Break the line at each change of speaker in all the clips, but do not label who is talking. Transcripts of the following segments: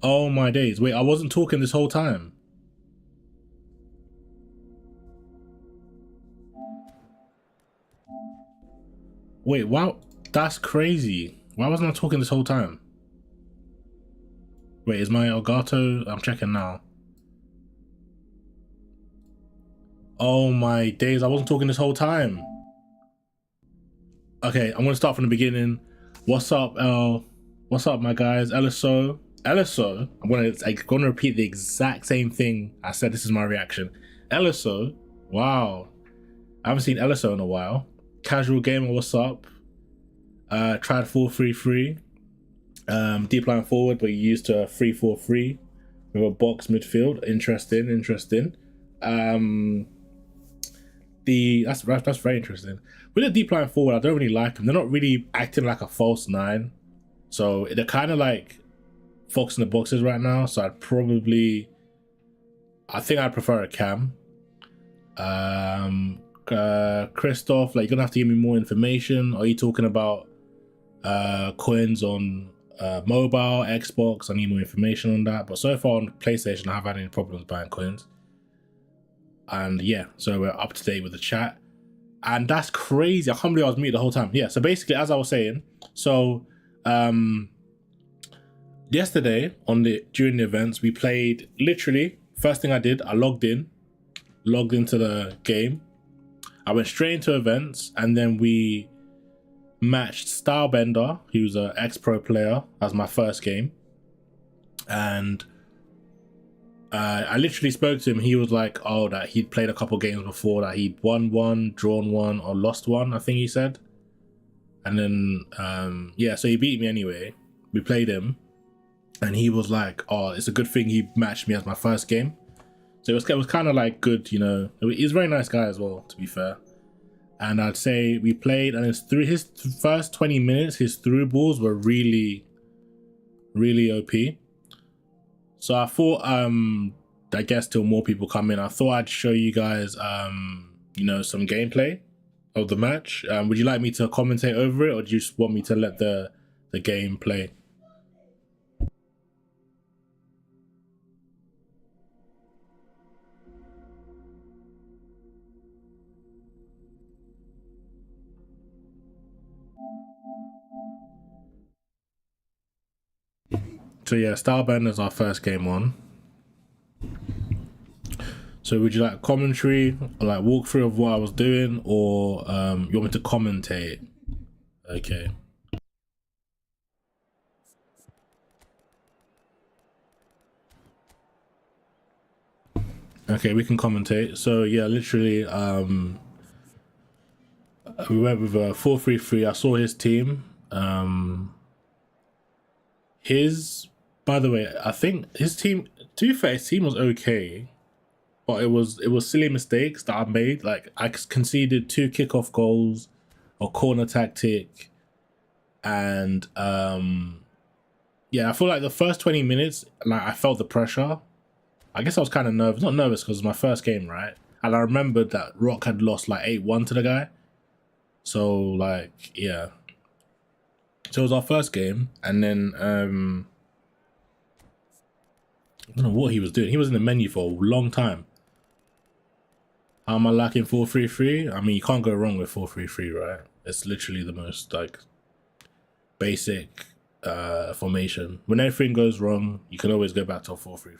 Oh my days. Wait, I wasn't talking this whole time. Wait, wow. That's crazy. Why wasn't I talking this whole time? Wait, is my Elgato? I'm checking now. Oh my days, I wasn't talking this whole time. Okay, I'm gonna start from the beginning. What's up, L? What's up, my guys? LSO. LSO, I'm gonna repeat the exact same thing I said. This is my reaction. LSO, wow. I haven't seen LSO in a while. Casual gamer, what's up? Tried 4-3-3. Deep line forward, but you used to 3-4-3 with a box midfield. Interesting. That's very interesting. With a deep line forward, I don't really like them. They're not really acting like a false nine, so they're kind of like fox in the boxes right now. So I think I'd prefer a cam. Christoph, like, you're gonna have to give me more information. Are you talking about coins on mobile, Xbox? I need more information on that. But so far on PlayStation, I haven't had any problems buying coins. And yeah, so we're up to date with the chat. And that's crazy. I can't believe I was muted the whole time. Yeah, so basically, as I was saying, so yesterday during the events, we played, literally, first thing I did, I logged into the game. I went straight into events, and then we matched Stylebender, who's an ex-pro player, as my first game. And I literally spoke to him. He was like, oh, that he'd played a couple games before, that he'd won one, drawn one, or lost one, I think he said. And then, yeah, so he beat me anyway. We played him, and he was like, oh, it's a good thing he matched me as my first game. So it was kind of like good, you know. He's a very nice guy as well, to be fair. And I'd say we played, and his first 20 minutes, his through balls were really, really OP. So I thought, I guess till more people come in, I thought I'd show you guys, you know, some gameplay of the match. Would you like me to commentate over it, or do you just want me to let the game play? So yeah, Stylebender is our first game on. So would you like commentary, or like walkthrough of what I was doing, or you want me to commentate? Okay. Okay, we can commentate. So yeah, literally, we went with a 4-3-3. I saw his team. By the way, I think his team, to be fair, his team was okay, but it was silly mistakes that I made. Like, I conceded 2 kickoff goals, a corner tactic, and yeah, I feel like the first 20 minutes, like, I felt the pressure. I guess I was kind of nervous, not nervous because it was my first game, right? And I remembered that Rock had lost like 8-1 to the guy. So like, yeah. So it was our first game, and then I don't know what he was doing. He was in the menu for a long time. How am I liking 4-3-3? I mean, you can't go wrong with 4-3-3, right? It's literally the most like basic formation. When everything goes wrong, you can always go back to a 4-3-3.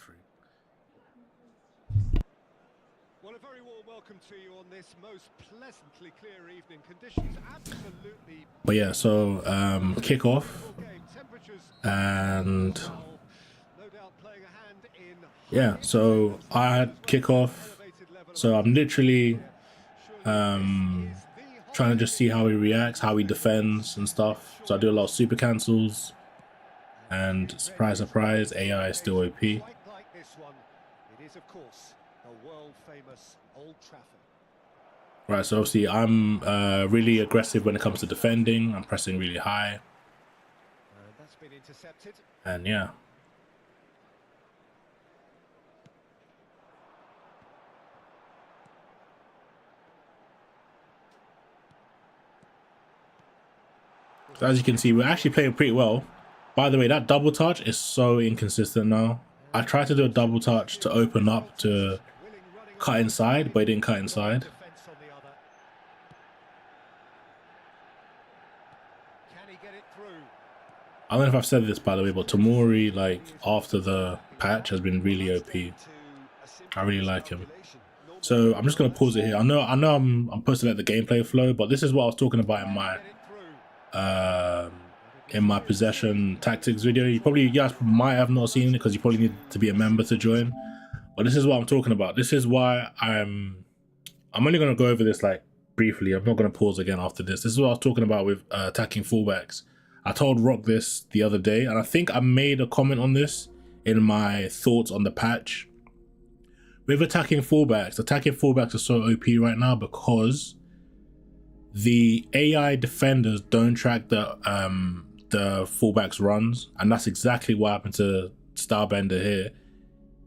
Well, a very warm welcome to you on this most pleasantly clear evening. Conditions absolutely.
But yeah, so kickoff, and yeah, so I had kickoff. So I'm literally trying to just see how he reacts, how he defends and stuff. So I do a lot of super cancels, and surprise, surprise, AI is still OP.
It is, of course, the world-famous Old Trafford.
Right, so obviously I'm really aggressive when it comes to defending. I'm pressing really high.
That's been intercepted.
And yeah. So as you can see, we're actually playing pretty well. By the way, that double touch is so inconsistent now. I tried to do a double touch to open up to cut inside, but it didn't cut inside. I don't know if I've said this by the way, but Tomori, like after the patch, has been really OP. I really like him. So I'm just gonna pause it here. I know I'm supposed to let the gameplay flow, but this is what I was talking about in my possession tactics video. You guys might have not seen it because you probably need to be a member to join. But this is what I'm talking about. This is why I'm only gonna go over this like briefly. I'm not gonna pause again after this. This is what I was talking about with attacking fullbacks. I told Rock this the other day, and I think I made a comment on this in my thoughts on the patch. With attacking fullbacks are so OP right now because the AI defenders don't track the fullbacks runs, and that's exactly what happened to Starbender here.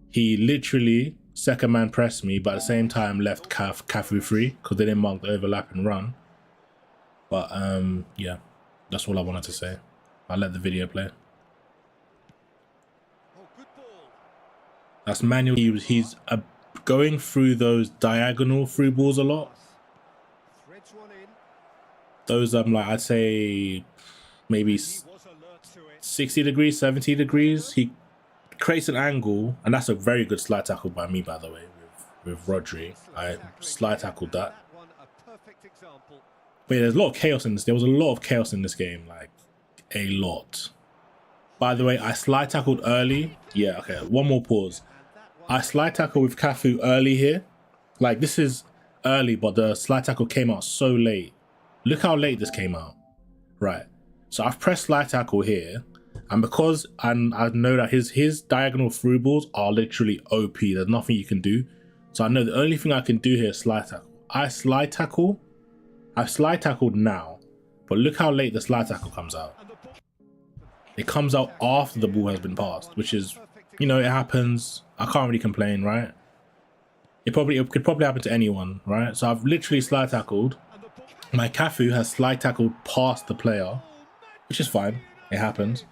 He literally second man pressed me, but at the same time left Cafu free because they didn't mark the overlap and run. But yeah, that's all I wanted to say. I'll let the video play. That's manual. He's going through those diagonal through balls a lot. Those like I'd say maybe 60 degrees, 70 degrees. He creates an angle, and that's a very good slide tackle by me, by the way, with Rodri. I slide tackled that. But yeah, there's a lot of chaos in this. There was a lot of chaos in this game, like a lot. By the way, I slide tackled early. Yeah, okay. One more pause. I slide tackle with Cafu early here. Like this is early, but the slide tackle came out so late. Look how late this came out. Right. So I've pressed slide tackle here, and because I know that his diagonal through balls are literally OP. There's nothing you can do. So I know the only thing I can do here is slide tackle. I've slide tackled now, but look how late the slide tackle comes out. It comes out after the ball has been passed, which is, you know, it happens. I can't really complain, right? It could probably happen to anyone, right? So I've literally slide tackled. My Cafu has slide tackled past the player, which is fine. It happens.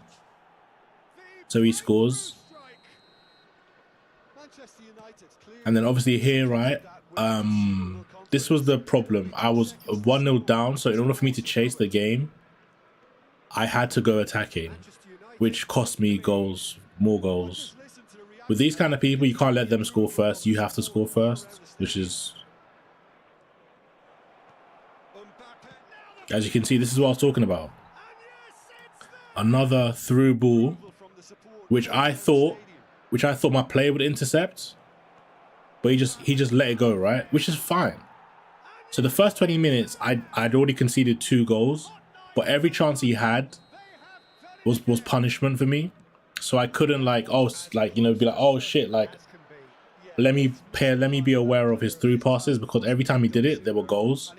So he scores. And then obviously here, right? This was the problem. I was 1-0 down, so in order for me to chase the game, I had to go attacking, which cost me goals, more goals. With these kind of people, you can't let them score first. You have to score first, which is... As you can see, this is what I was talking about. Another through ball, which I thought my player would intercept, but he just let it go, right? Which is fine. So the first 20 minutes, I'd already conceded 2 goals, but every chance he had was punishment for me. So I couldn't be like, oh shit, like let me be aware of his through passes, because every time he did it, there were goals.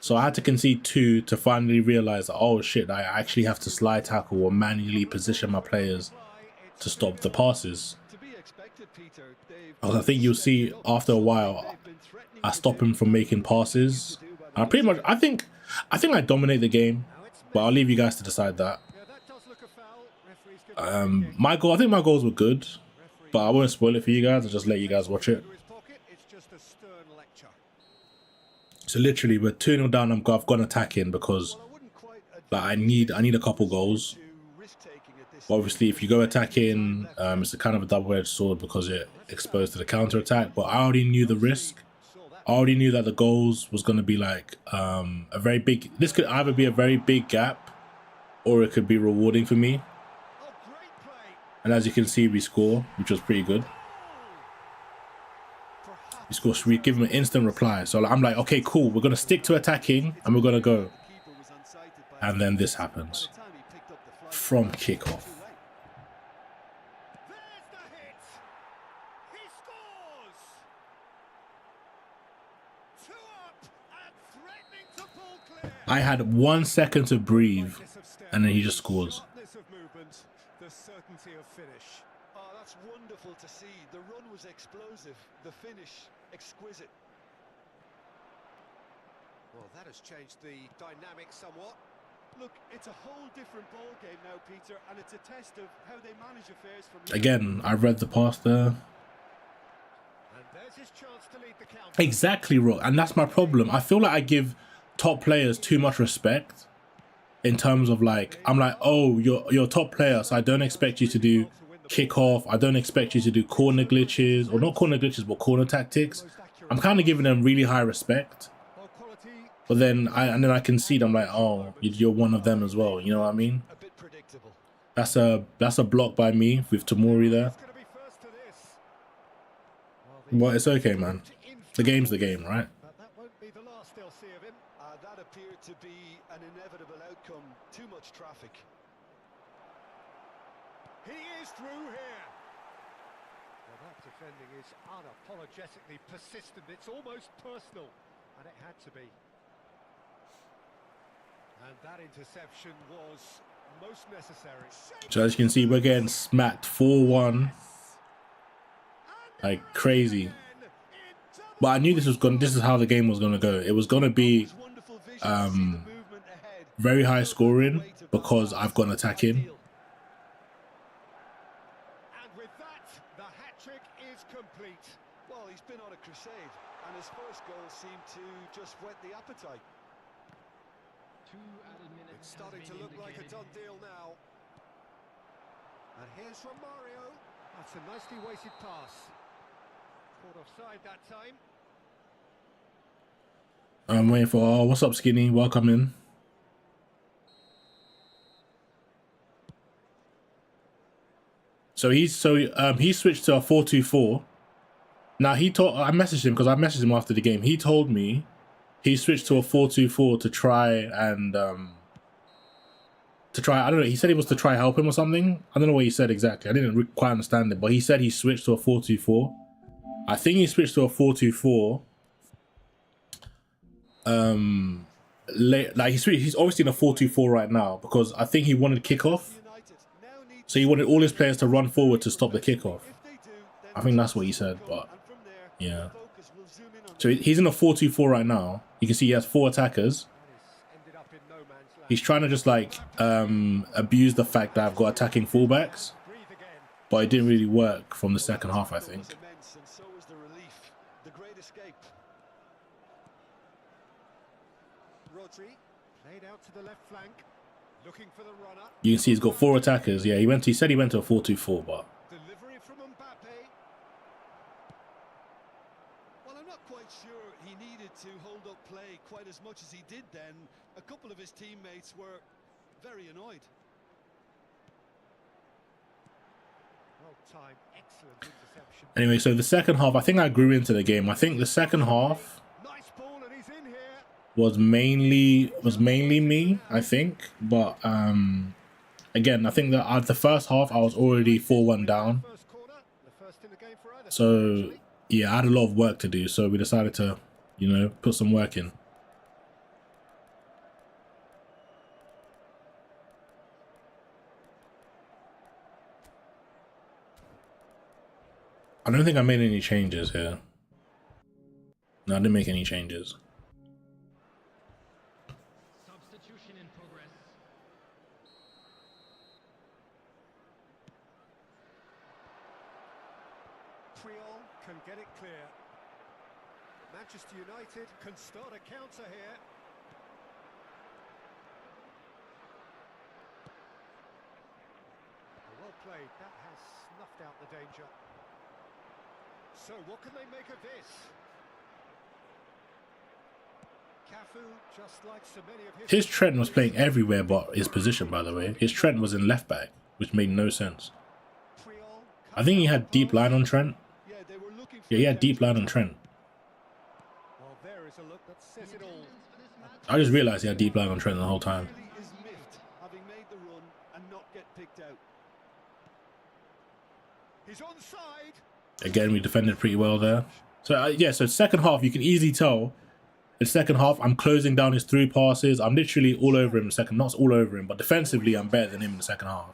So I had to concede 2 to finally realize that, oh shit, I actually have to slide tackle or manually position my players to stop the passes. I think you'll see after a while, I stop him from making passes. I think I dominate the game, but I'll leave you guys to decide that. I think my goals were good, but I won't spoil it for you guys. I'll just let you guys watch it. So literally, we're 2-0 down. I've gone attacking because like I need a couple goals. But obviously, if you go attacking, it's a kind of a double-edged sword because it exposed to the counter attack. But I already knew the risk. I already knew that the goals was going to be like a very big. This could either be a very big gap, or it could be rewarding for me. And as you can see, we score, which was pretty good. We give him an instant reply. So I'm like, okay, cool. We're going to stick to attacking and we're going to go. And then this happens. From kickoff. I had 1 second to breathe and then he just scores.
The certainty of finish. Oh, that's wonderful to see. The run was explosive, the finish exquisite. Well, that has changed the dynamic somewhat. Look, it's a whole different ball game now, Peter, and it's a test of how they manage affairs from
again. I read the pass there.
And there's his chance to lead the counter.
Exactly, Rock, and that's my problem. I feel like I give top players too much respect. in terms of like, I'm like, oh, you're a top player, so I don't expect you to do kickoff. I don't expect you to do corner glitches, or not corner glitches, but corner tactics. I'm kind of giving them really high respect. But then I can see them like, oh, you're one of them as well. You know what I mean? That's a block by me with Tamori there. Well, it's okay, man. The game's the game, right?
That won't be the last they'll see of him. That appeared to be an inevitable outcome. Too much traffic. He is through here. Well, that defending is unapologetically persistent. It's almost personal, and it had to be. And that interception was most necessary.
So as you can see, we're getting smacked 4-1. Like crazy. But I knew this is how the game was gonna go. It was gonna be very high scoring because I've got an attack in.
And with that, the hat-trick is complete. Well, he's been on a crusade, and his first goal seemed to just whet the appetite. It's starting to look like a done deal now. And here's from Mario. That's a nicely weighted pass. Caught offside that time.
I'm waiting for, oh, what's up, Skinny? Welcome in. So he switched to a 4-2-4. Now I messaged him because I messaged him after the game. He told me he switched to a 4-2-4 to try and I don't know, he said it was to try help him or something. I don't know what he said exactly. I didn't quite understand it, but he said he switched to a 4-2-4. I think he switched to a 4-2-4. Like he's obviously in a 4-2-4 right now because I think he wanted kickoff. So he wanted all his players to run forward to stop the kickoff. I think that's what he said, but yeah. So he's in a 4-2-4 right now. You can see he has 4 attackers. He's trying to just like abuse the fact that I've got attacking fullbacks, but it didn't really work from the second half, I think. You can see he's got 4 attackers. Yeah, he said he went to a 4-2-4, but
he needed to hold up play quite as much as he did then. A couple of his teammates were very annoyed. Well timed, excellent interception.
Anyway, so the second half, I think I grew into the game. I think the second half was mainly me, I think. But again, I think that the first half I was already 4-1 down. So yeah, I had a lot of work to do, so we decided to, you know, put some work in. I don't think I made any changes here. No, I didn't make any changes.
Substitution in progress. Creole can get it clear. Manchester United can start a counter here. Well played, that has snuffed out the danger. So what can they make of this? Cafu, just like so many of
His Trent was playing everywhere but his position, by the way. His Trent was in left back, which made no sense. I think he had deep line on Trent. Yeah, he had deep line on Trent. I just realized he had deep line on Trent the whole time. Again, we defended pretty well there. So yeah, so second half, you can easily tell. In second half, I'm closing down his through passes. I'm literally all over him in the second. Not all over him, but defensively, I'm better than him in the second half.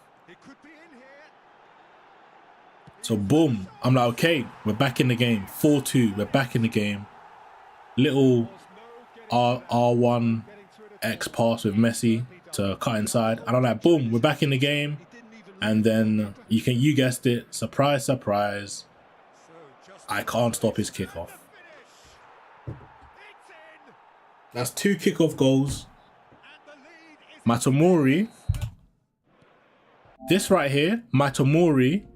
So boom, I'm like, okay, we're back in the game. 4-2, we're back in the game. Little R1 X pass with Messi to cut inside, and I'm like, boom, we're back in the game. And then you guessed it, surprise, surprise, I can't stop his kickoff. That's 2 kickoff goals. My Tomori. This right here, my Tomori.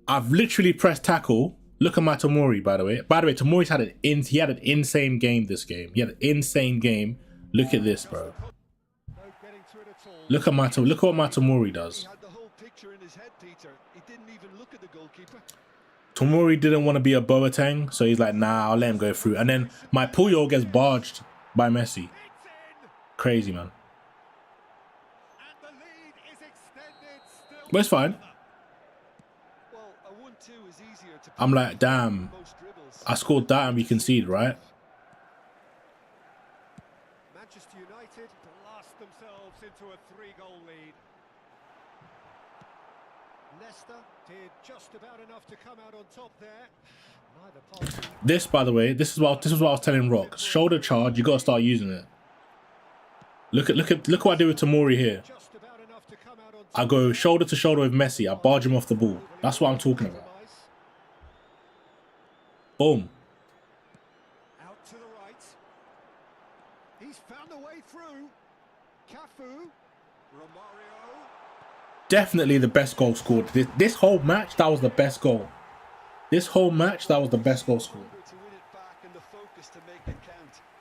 I've literally pressed tackle. Look at my Tomori, by the way. By the way, Tomori's had he had an insane game this game. He had an insane game. Look at this, bro. Look at look at what my Tomori does. Tomori didn't want to be a Boateng, so he's like, nah, I'll let him go through. And then my Puyo gets barged by Messi. Crazy, man. But it's fine. I'm like, damn, I scored that and we conceded, right?
Manchester United blast themselves into a 3-goal lead. Leicester did just about enough to come out on top there. Neither party.
This, by the way, this is what I was telling Rock. Shoulder charge, you gotta start using it. Look what I do with Tomori here. I go shoulder to shoulder with Messi. I barge him off the ball. That's what I'm talking about. Boom.
Out to the right. He's found a way through. Cafu. Romario.
Definitely the best goal scored. This whole match, that was the best goal. This whole match, that was the best goal scored.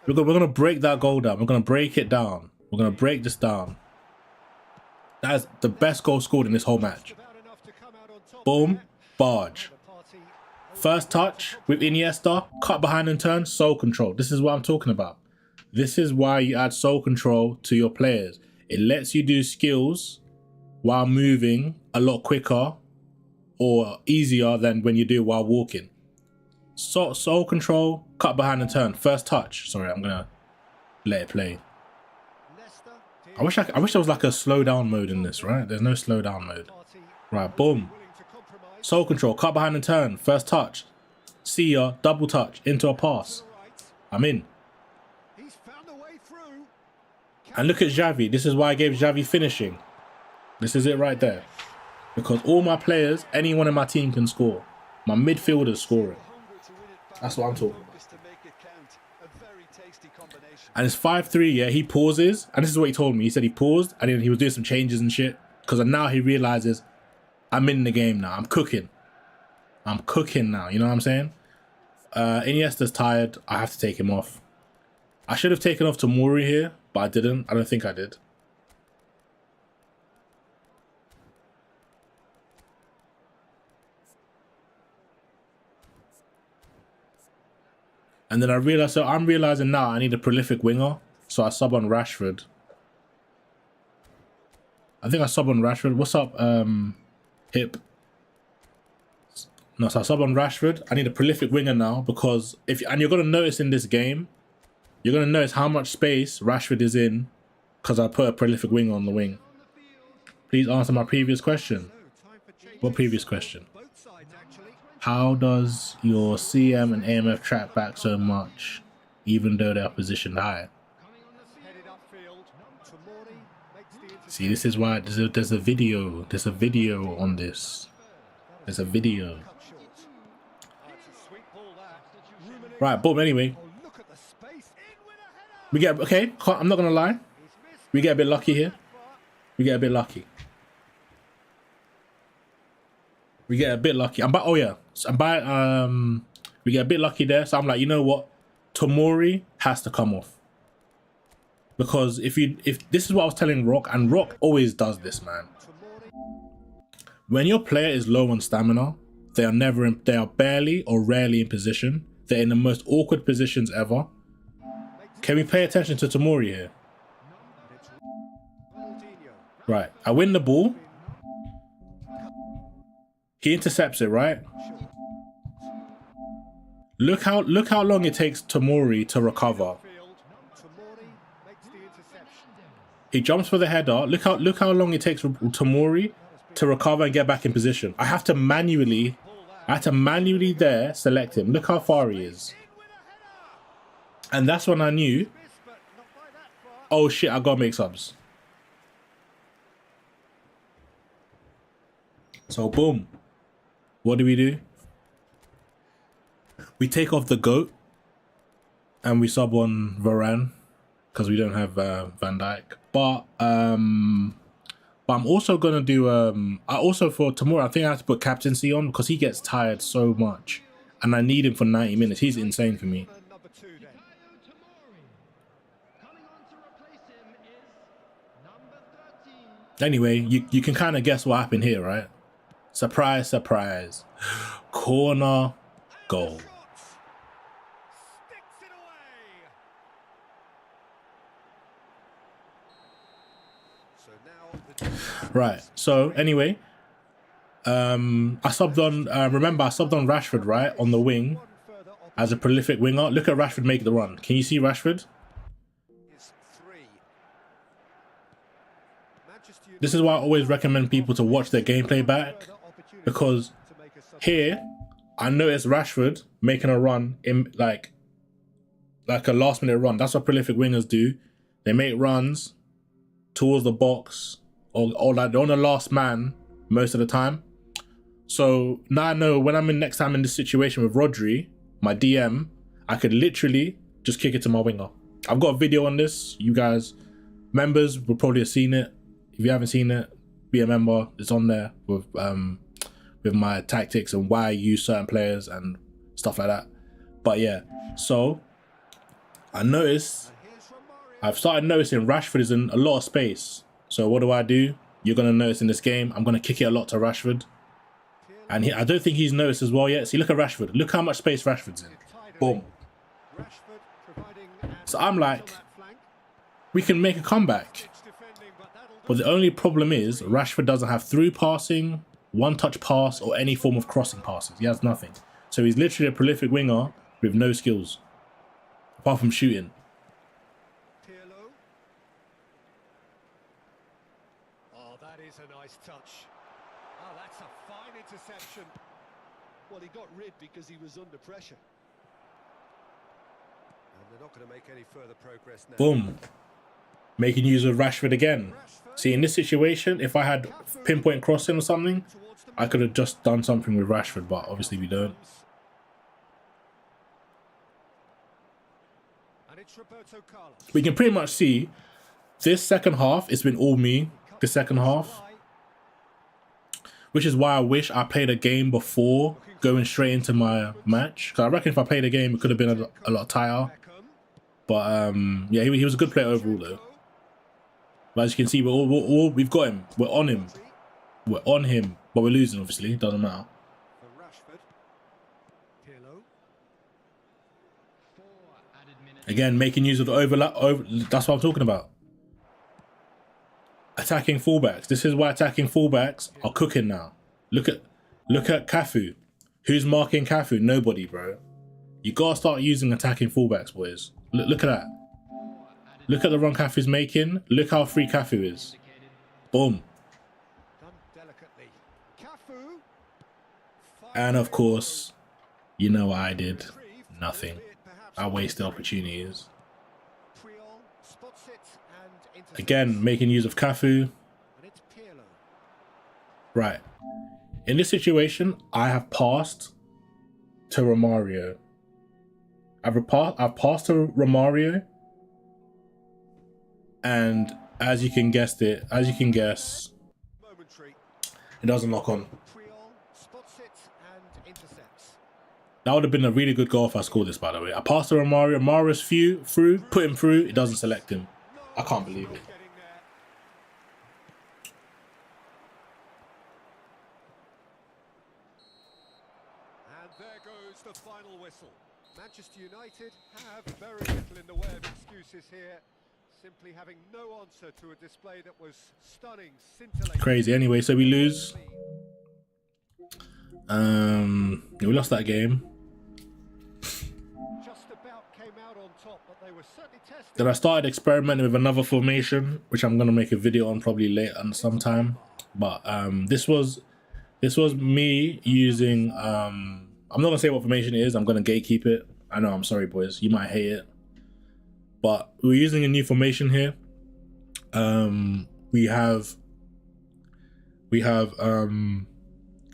We're gonna break that goal down. We're gonna break it down. We're gonna break this down. That is the best goal scored in this whole match. Boom, barge. First touch with Iniesta, cut behind and turn, soul control. This is what I'm talking about. This is why you add soul control to your players. It lets you do skills while moving a lot quicker or easier than when you do it while walking. Soul control, cut behind and turn. First touch. Sorry, I'm gonna let it play. I wish there was like a slow down mode in this, right? There's no slow down mode. Right, boom. Soul control, cut behind and turn. First touch. See ya, double touch, into a pass. I'm in. And look at Xavi. This is why I gave Xavi finishing. This is it right there. Because all my players, anyone in my team can score. My midfielders scoring. That's what I'm talking about. And it's 5-3, yeah, he pauses. And this is what he told me. He said he paused and then he was doing some changes and shit. Because now he realizes I'm in the game now. I'm cooking. I'm cooking now. You know what I'm saying? Iniesta's tired. I have to take him off. I should have taken off Tomori here, but I didn't. I don't think I did. And then I realized, so I'm realizing now I need a prolific winger. So I sub on Rashford. I think I sub on Rashford. What's up, Hip? No, so I sub on Rashford. I need a prolific winger now because and you're going to notice in this game, you're going to notice how much space Rashford is in because I put a prolific winger on the wing. Please answer my previous question. What previous question? How does your CM and AMF track back so much, even though they are positioned high? See, this is why there's a video. There's a video on this. There's a video. Right, boom. Anyway, we get okay. I'm not gonna lie. We get a bit lucky here. We get a bit lucky. We get a bit lucky. Oh yeah. So we get a bit lucky there. So I'm like, you know what? Tomori has to come off. Because if this is what I was telling Rock, and Rock always does this, man. When your player is low on stamina, they are barely or rarely in position. They're in the most awkward positions ever. Can we pay attention to Tomori here? Right. I win the ball. He intercepts it, right? Look how long it takes Tomori to recover. He jumps for the header. Look how long it takes Tomori to recover and get back in position. I have to manually there select him. Look how far he is. And that's when I knew, oh shit, I gotta make subs. So boom. What do? We take off the GOAT and we sub on Varane. because we don't have Van Dijk. But I'm also gonna do I also for tomorrow I think I have to put captaincy on because he gets tired so much, and I need him for 90 minutes. He's insane for me. Anyway, you can kind of guess what happened here, right? Surprise, surprise. Corner, goal. Right, so anyway, I subbed on, remember I subbed on Rashford, right, on the wing as a prolific winger. Look at Rashford make the run. Can you see Rashford? This is why I always recommend people to watch their gameplay back, because here I noticed Rashford making a run in like a last minute run. That's what prolific wingers do. They make runs towards the box or like they're on the last man most of the time. So now I know when I'm in next time in this situation with Rodri, my DM, I could literally just kick it to my winger. I've got a video on this. You guys, members, will probably have seen it. If you haven't seen it, be a member. It's on there with my tactics and why I use certain players and stuff like that. But yeah, so I noticed, I've started noticing Rashford is in a lot of space. So what do? You're going to notice in this game, I'm going to kick it a lot to Rashford. And I don't think he's noticed as well yet. See, look at Rashford. Look how much space Rashford's in. Boom. So I'm like, we can make a comeback. But the only problem is Rashford doesn't have through passing, one-touch pass, or any form of crossing passes. He has nothing. So he's literally a prolific winger with no skills, apart from shooting.
Oh, that is a nice touch. Oh, that's a fine interception. Well, he got rid because he was under pressure. And they're not going to make any further progress now.
Boom. Making use of Rashford again. See, in this situation, if I had pinpoint crossing or something, I could have just done something with Rashford, but obviously we don't. We can pretty much see this second half, it's been all me, the second half. Which is why I wish I played a game before going straight into my match. Because I reckon if I played a game, it could have been a lot tighter. But yeah, he was a good player overall though. But as you can see, we've got him. We're on him. We're on him. But we're losing, obviously. Doesn't matter. Again, making use of the overlap. That's what I'm talking about. Attacking fullbacks. This is why attacking fullbacks are cooking now. Look at Cafu. Who's marking Cafu? Nobody, bro. You gotta start using attacking fullbacks, boys. Look at that. Look at the run Cafu's making. Look how free Cafu is. Boom. And of course, you know what I did? Nothing. I wasted opportunities. Again, making use of Cafu. Right. In this situation, I have passed to Romario. I've passed to Romario. And as you can guess, it doesn't lock on. That would have been a really good goal if I scored this, by the way. I passed to Romario. Mario's through, put him through. It doesn't select him. I can't believe it.
And there goes the final whistle. Manchester United have very little in the way of excuses here. Simply having no answer to a display that was stunning, scintillating.
Crazy. Anyway, so we lose. We lost that game.
Just about came out on top, but they were certainly tested.
Then I started experimenting with another formation, which I'm gonna make a video on probably later on sometime. But this was me using I'm not gonna say what formation it is. I'm gonna gatekeep it. I know. I'm sorry, boys. You might hate it. But we're using a new formation here. We have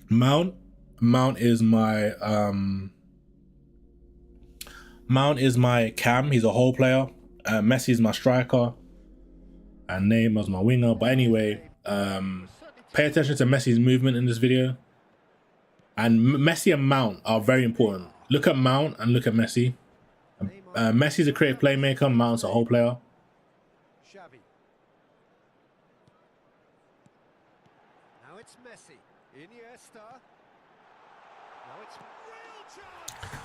Mount. Mount is my cam. He's a whole player. Messi's my striker, and Neymar's my winger. But anyway, pay attention to Messi's movement in this video. And Messi and Mount are very important. Look at Mount and look at Messi. Messi's a creative playmaker, Mount's a whole player.
Xavi. Now it's Messi. Iniesta. Now it's real chance.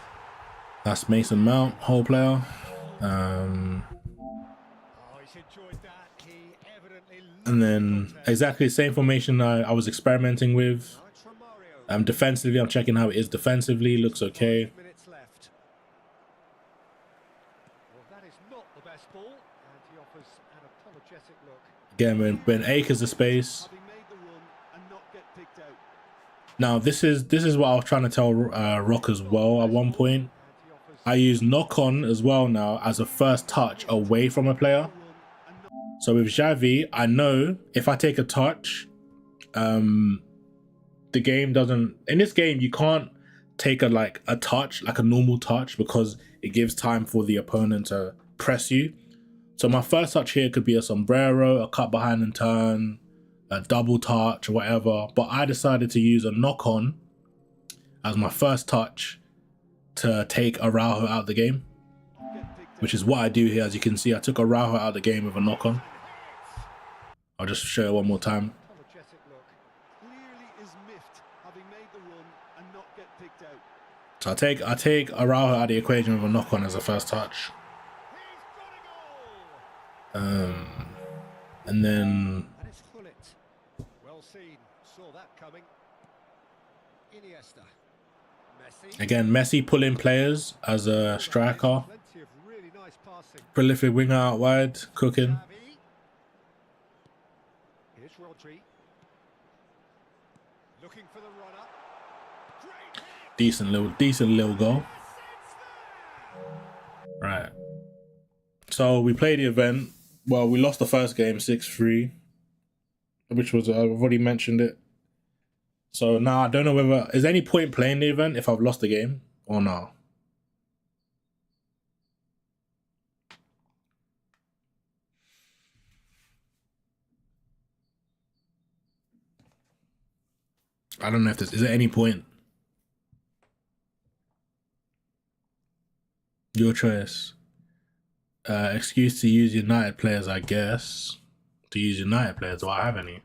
That's Mason Mount, whole player.
Oh, he's enjoyed that. He evidently
And then exactly the same formation I was experimenting with.
Now it's Romario.
Defensively, I'm checking how it is defensively. Looks okay.
5 minutes left. Well, that is not the best ball, and he offers an apologetic look.
Again, when acres of space.
Having made the run and not get picked out.
Now this is what I was trying to tell Rock as well at one point. I use knock on as well now as a first touch away from a player. So with Xavi, I know if I take a touch, the game doesn't. In this game, you can't take a touch, like a normal touch, because it gives time for the opponent to press you. So my first touch here could be a sombrero, a cut behind and turn, a double touch, or whatever. But I decided to use a knock on as my first touch to take Araujo out of the game, which is what I do here. As you can see, I took Araujo out of the game with a knock on. I'll just show it one more time.
Apologetic look. Clearly is miffed, having made the run and not get picked out.
So I take Araujo out of the equation with a knock on as a first touch.
He's got a goal.
And then
And it's Hullet. Well seen. Saw that coming. Iniesta. Messi.
again, Messi pulling players as a striker.
Plenty of really nice passing.
Prolific winger out wide, cooking.
Xavi. Here's Rodri. Looking for the runner. Great hit.
Decent little goal. Right. So we played the event. Well, we lost the first game 6-3, which was, I've already mentioned it. So now I don't know whether, is there any point playing the event if I've lost the game or not? I don't know if is there any point? Your choice. Excuse to use United players, I guess. To use United players, do I have any?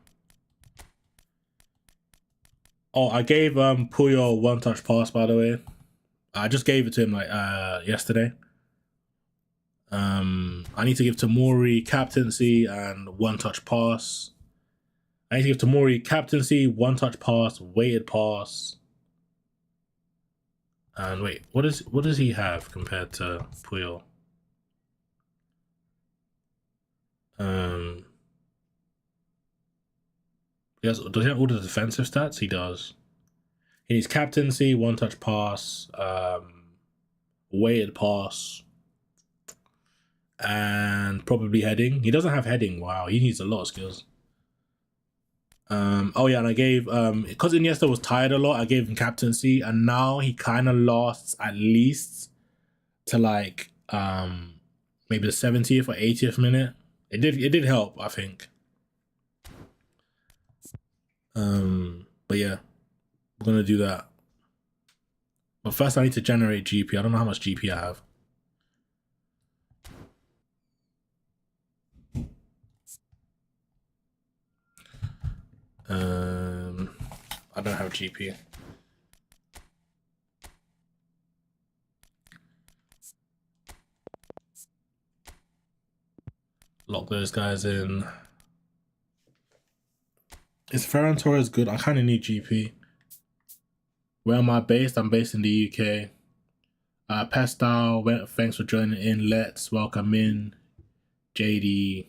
Oh, I gave Puyol one touch pass, by the way. I just gave it to him like yesterday. I need to give Tomori captaincy and one touch pass. I need to give Tomori captaincy, one touch pass, weighted pass. And wait, what does he have compared to Puyol? Does he have all the defensive stats? He does. He needs captaincy, one touch pass, weighted pass, and probably heading. He doesn't have heading. Wow, he needs a lot of skills. Oh yeah, and I gave because Iniesta was tired a lot, I gave him captaincy, and now he kind of lasts at least to like maybe the 70th or 80th minute. It did help, I think. But yeah, we're gonna do that. But first I need to generate GP. I don't know how much GP I have. I don't have GP. Lock those guys in. Is Ferran Torres good? I kind of need GP. Where am I based? I'm based in the UK. Playstyle, thanks for joining in. Let's welcome in. JD,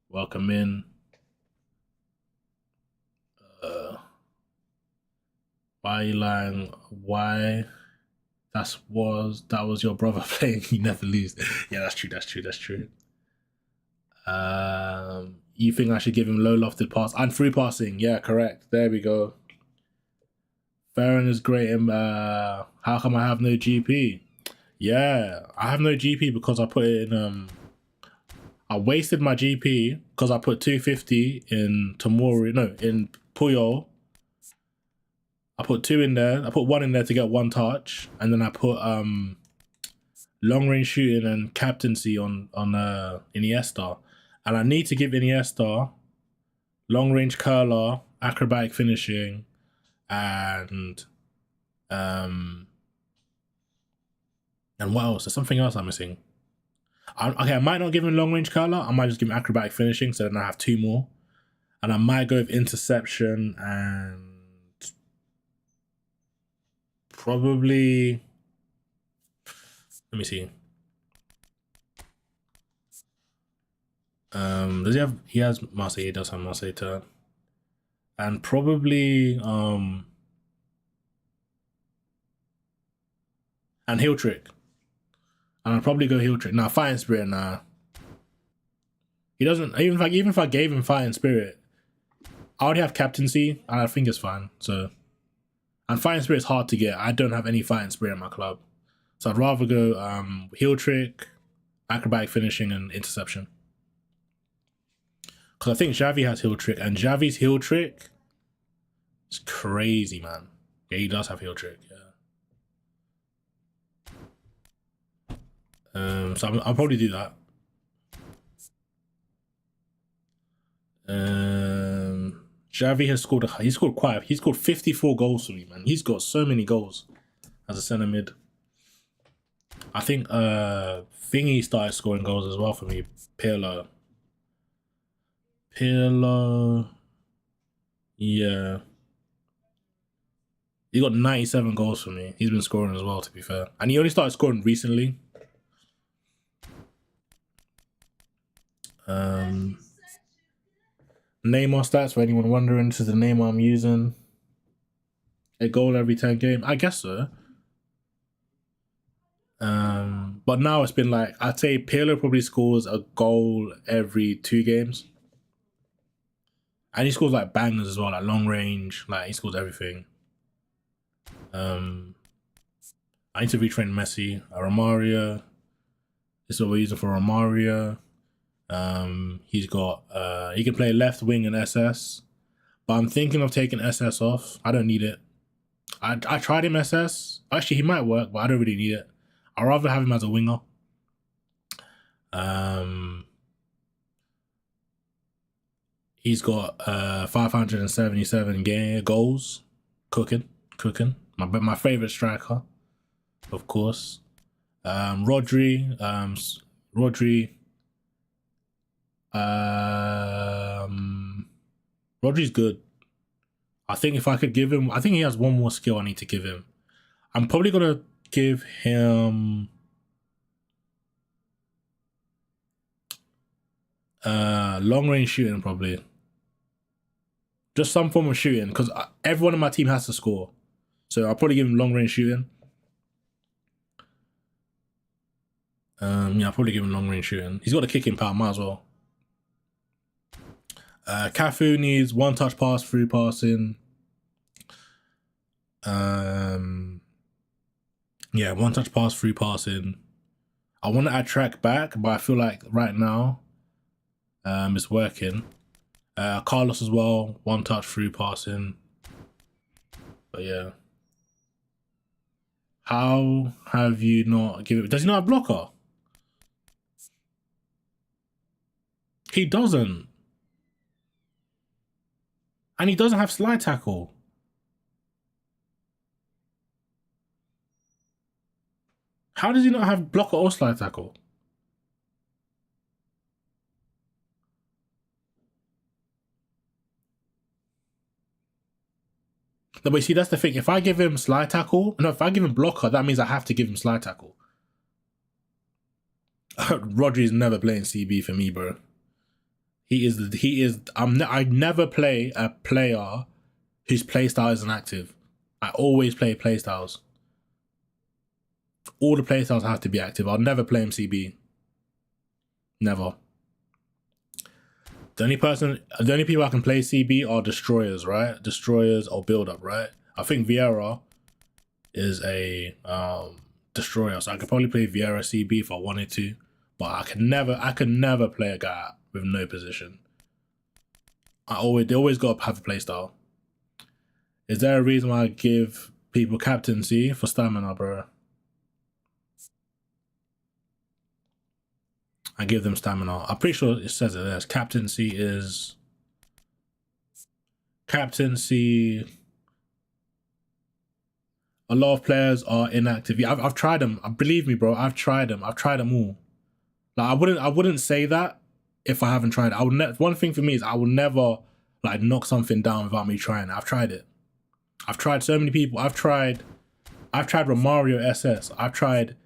welcome in. Why are you lying? Why? That was your brother playing. You never lose. Yeah, that's true. You think I should give him low lofted pass and free passing? Yeah, correct. There we go. Ferran is great. How come I have no GP? Yeah, I have no GP because I put it in I wasted my GP because I put 250 in Tomori, no, in Puyol. I put 2 in there. I put 1 in there to get 1 touch, and then I put long range shooting and captaincy on Iniesta. And I need to give Iniesta long range curler, acrobatic finishing, and what else? There's something else I'm missing. Okay, I might not give him long range curler. I might just give him acrobatic finishing, so then I have 2 more. And I might go with interception and probably. Let me see. Does he have? He has Marseille. He does have Marseille turn, and probably and heel trick. And I'll probably go heel trick. Nah, fighting spirit. Nah, he doesn't. Even if I gave him fighting spirit, I already have captaincy, and I think it's fine. So, and fighting spirit is hard to get. I don't have any fighting spirit in my club, so I'd rather go heel trick, acrobatic finishing, and interception. Because I think Xavi has heel trick, and Xavi's heel trick is crazy, man. Yeah, he does have heel trick. Yeah. So I'll probably do that. Xavi has scored. He scored 54 goals for me, man. He's got so many goals as a centre mid. I think Thingy started scoring goals as well for me. Pirlo. Yeah. He got 97 goals for me. He's been scoring as well, to be fair. And he only started scoring recently. Neymar stats, for anyone wondering, this is the Neymar I'm using. A goal every 10 games. I guess so. But now it's been like, I'd say Pirlo probably scores a goal every 2 games. And he scores like bangers as well, like long range, like he scores everything. I need to retrain Messi. Romario. This is what we're using for Romario. He's got he can play left wing and SS, but I'm thinking of taking SS off. I don't need it. I tried him SS. Actually, he might work, but I don't really need it. I'd rather have him as a winger. He's got 577 goals. Cooking. My favorite striker, of course. Rodri's good. I think if I could give him, I think he has 1 more skill I need to give him. I'm probably gonna give him long range shooting, probably. Just some form of shooting, because everyone in my team has to score. So I'll probably give him long range shooting. Yeah, I'll probably give him long range shooting. He's got a kicking power, might as well. Cafu needs 1 touch pass through passing. Yeah, 1 touch pass through passing. I want to add track back, but I feel like right now it's working. Carlos as well, 1 touch through passing. But yeah. How have you not given it? Does he not have blocker? He doesn't. And he doesn't have slide tackle. How does he not have blocker or slide tackle? No, but see, that's the thing. If I give him slide tackle, no, if I give him blocker, that means I have to give him slide tackle. Rodri's never playing CB for me, bro. I never play a player whose playstyle isn't active. I always play playstyles. All the playstyles have to be active. I'll never play him CB. Never. The only people I can play CB are destroyers, right? Destroyers or build up, right? I think Vieira is a destroyer, so I could probably play Vieira CB if I wanted to. but I could never play a guy with no position. They always got to have a play style. Is there a reason why I give people captaincy for stamina, bro? I give them stamina. I'm pretty sure it says it there. Captaincy. A lot of players are inactive. Yeah, I've tried them. Believe me, bro. I've tried them. I've tried them all. Like I wouldn't say that if I haven't tried it. One thing for me is I will never like knock something down without me trying it. I've tried it. I've tried so many people. I've tried Romario SS. I've tried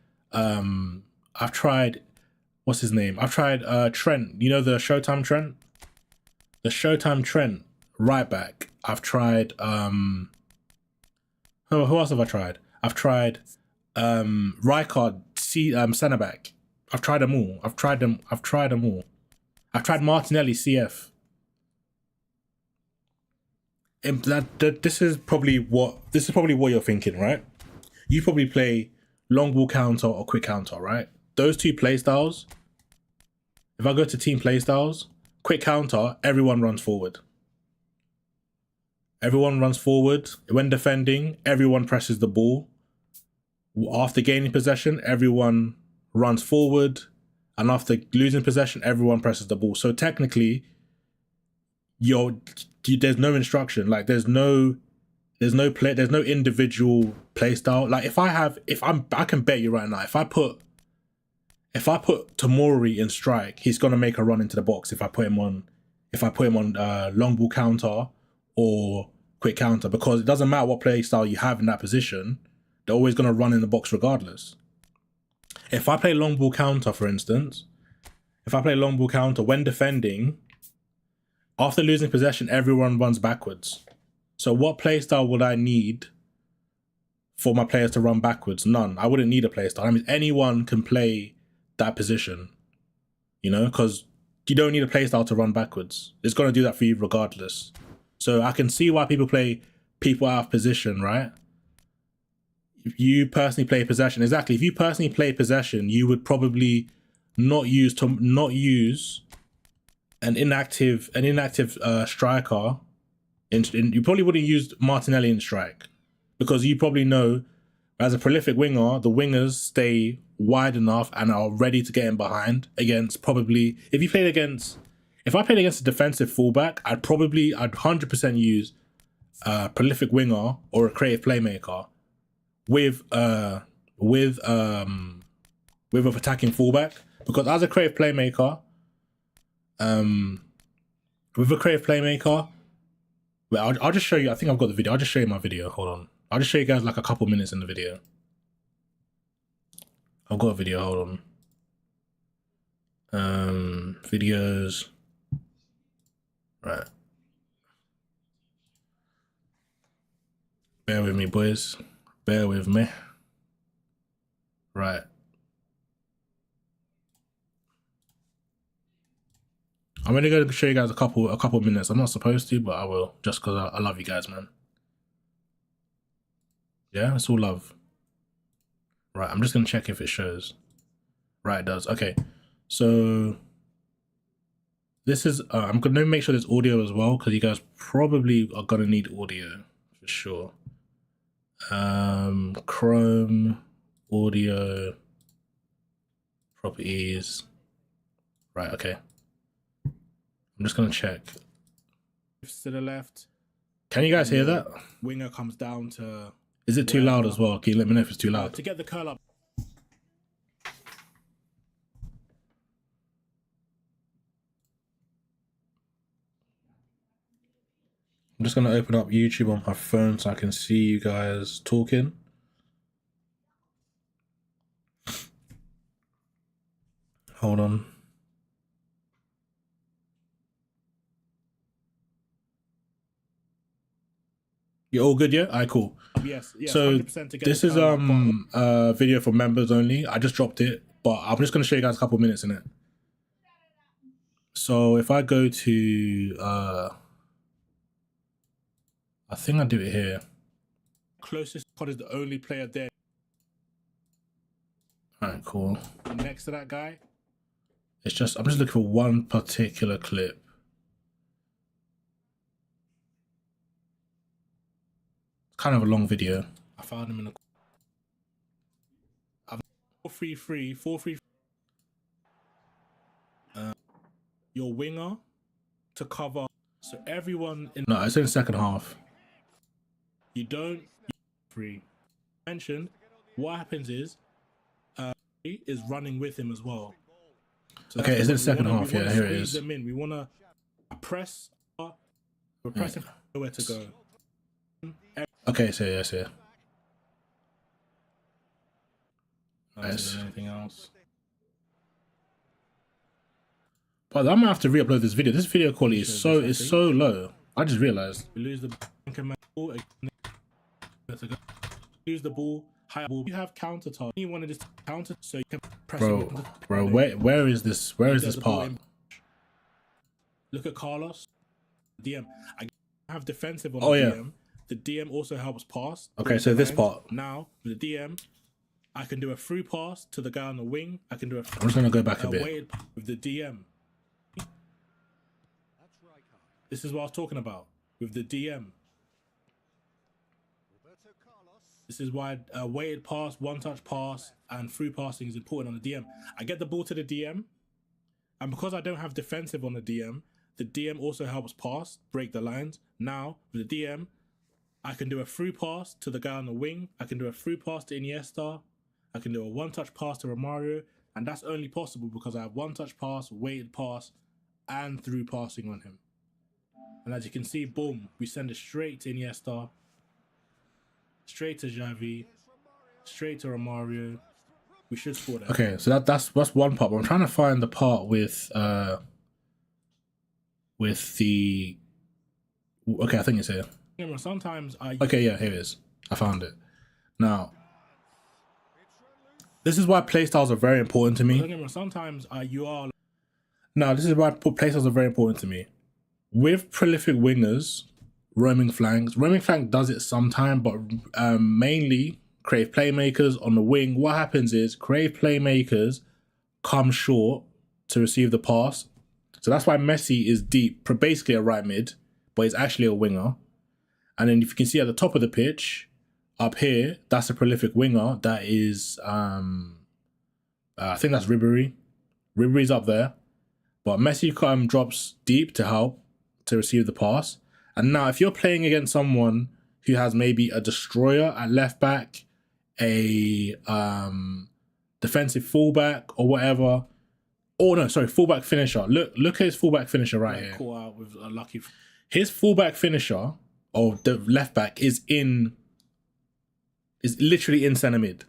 what's his name? I've tried Trent. You know the Showtime Trent? The Showtime Trent right back. I've tried who else have I tried? I've tried Rijkaard centre back. I've tried them all. I've tried them all. I've tried Martinelli CF. This is probably what you're thinking, right? You probably play long ball counter or quick counter, right? Those two play styles. If I go to team play styles, quick counter, everyone runs forward. Everyone runs forward. When defending, everyone presses the ball. After gaining possession, everyone runs forward. And after losing possession, everyone presses the ball. So technically, there's no instruction. Like there's no individual play style. Like I can bet you right now, if I put Tomori in strike, he's gonna make a run into the box if I put him on long ball counter or quick counter, because it doesn't matter what play style you have in that position, they're always gonna run in the box regardless. If I play long ball counter, for instance, when defending, after losing possession, everyone runs backwards. So what play style would I need for my players to run backwards? None. I wouldn't need a play style. I mean, anyone can play that position, you know, because you don't need a play style to run backwards. It's going to do that for you regardless. So I can see why people play people out of position, right? If you personally play possession, exactly. If you personally play possession, you would probably not use an inactive striker. You probably wouldn't use Martinelli in strike, because you probably know as a prolific winger, the wingers stay wide enough and are ready to get in behind against probably, if I played against a defensive fullback, I'd 100% use a prolific winger or a creative playmaker with a attacking fullback, because as a creative playmaker, well, I'll just show you. I think I've got the video. I'll just show you my video. Hold on. I'll just show you guys like a couple minutes in the video. I've got a video. Hold on. Videos. Right. Bear with me, boys. Bear with me. Right. I'm only going to show you guys a couple minutes. I'm not supposed to, but I will, just because I love you guys, man. Yeah, it's all love. Right, I'm just going to check if it shows. Right, it does. Okay, so this is, I'm going to make sure there's audio as well, because you guys probably are going to need audio for sure. Chrome, audio, properties. Right, okay. I'm just going to check. To the left. Can you guys hear that? Winger comes down to... Is it too loud as well? Can you let me know if it's too loud? To get the curl up. I'm just going to open up YouTube on my phone so I can see you guys talking. Hold on. You're all good, yeah? Alright, cool. Yes, so this is a video for members only. I just dropped it, but I'm just going to show you guys a couple minutes in it. So if I go to, I think I do it here. Closest pod is the only player there. Alright, cool. Next to that guy, It's just, I'm just looking for one particular clip. Kind of a long video. I found him in a 4-3-3, 4-3. Your winger to cover, so everyone in. No, it's in the second half. You don't free. Mentioned. What happens is running with him as well. So okay, it's in the second half. Yeah, here it is. Them in. We want to press. We're pressing nowhere to go. Okay, so yes, yeah. Nice. Anything else? But I'm gonna have to re-upload this video. This video quality is so low. I just realized. We lose the ball. Lose the ball. High ball. You have counter target. You want to just counter so you can press. Bro, where is this? Where is this part? Look at Carlos. DM. I have defensive on the DM. The DM also helps pass. Okay, so this part. Now with the DM, I can do a through pass to the guy on the wing. I can do a. I'm just gonna go back a bit. With the DM. This is what I was talking about with the DM. This is why a weighted pass, one-touch pass, and through passing is important on the DM. I get the ball to the DM, and because I don't have defensive on the DM also helps pass, break the lines. Now, with the DM, I can do a through pass to the guy on the wing. I can do a through pass to Iniesta. I can do a one-touch pass to Romario, and that's only possible because I have one-touch pass, weighted pass, and through passing on him. And as you can see, boom, we send it straight to Iniesta, straight to Xavi, straight to Romario. We should score that. Okay, so that's one part. But I'm trying to find the part with the. Okay, I think it's here. Sometimes okay, yeah, here it is. I found it. Now, this is why playstyles are very important to me. Sometimes No, this is why playstyles are very important to me. With prolific wingers, roaming flank does it sometime, but mainly creative playmakers on the wing. What happens is creative playmakers come short to receive the pass. So that's why Messi is deep, basically a right mid, but he's actually a winger. And then if you can see at the top of the pitch, up here, that's a prolific winger. That is, I think that's Ribery. Ribery's up there. But Messi drops deep to help to receive the pass. And now if you're playing against someone who has maybe a destroyer at left back, a defensive fullback or whatever, oh no, sorry, fullback finisher. Look at his fullback finisher right here. Caught out with a lucky. His fullback finisher or the left back is literally in centre mid,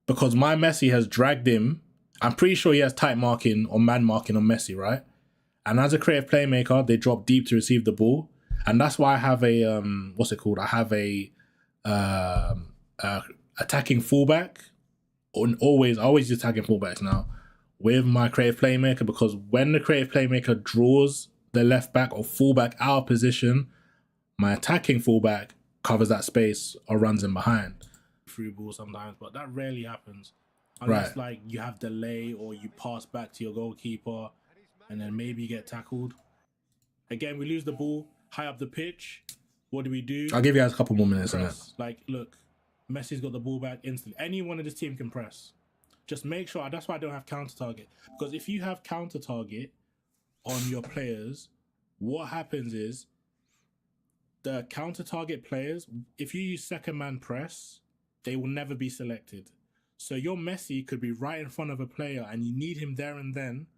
because my Messi has dragged him. I'm pretty sure he has tight marking or man marking on Messi, right? And as a creative playmaker, they drop deep to receive the ball. And that's why I have a, what's it called? I have a attacking fullback. I always use attacking fullbacks now with my creative playmaker, because when the creative playmaker draws the left back or fullback out of position, my attacking fullback covers that space or runs in behind. Through ball sometimes, but that rarely happens. Unless like you have delay or you pass back to your goalkeeper and then maybe you get tackled. Again, we lose the ball high up the pitch. What do? I'll give you guys a couple more minutes on this. Like, look, Messi's got the ball back instantly. Anyone in this team can press. Just make sure. That's why I don't have counter target. Because if you have counter target on your players, what happens is the counter target players, if you use second man press, they will never be selected. So your Messi could be right in front of a player and you need him there and then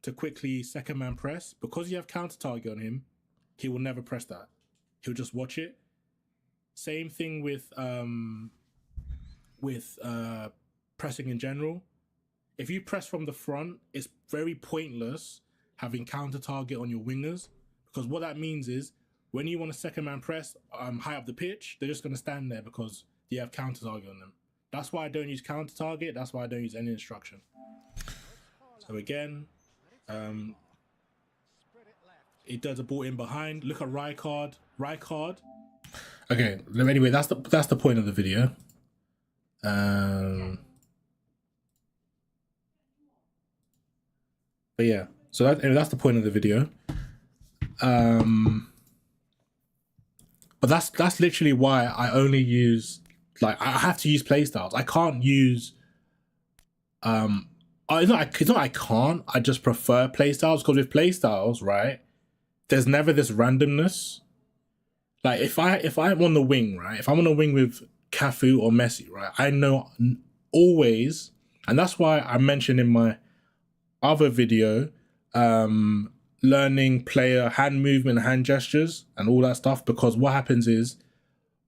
to quickly second man press. Because you have counter target on him, he will never press that. He'll just watch it. Same thing with pressing in general. If you press from the front, it's very pointless having counter target on your wingers, because what that means is when you want a second man press high up the pitch, they're just going to stand there because you have counter target on them. That's why I don't use counter target. That's why I don't use any instruction. So again, it does a ball in behind. Look at Rijkaard. Okay. Anyway, that's the point of the video. But yeah, so that's the point of the video. But that's literally why I only use, like, I have to use playstyles. I can't use it's not I can't. I just prefer playstyles because with playstyles, right, there's never this randomness. Like if I'm on the wing, right, if I'm on the wing with Cafu or Messi, right, I know always, and that's why I mentioned in my other video, learning player hand movement, hand gestures, and all that stuff. Because what happens is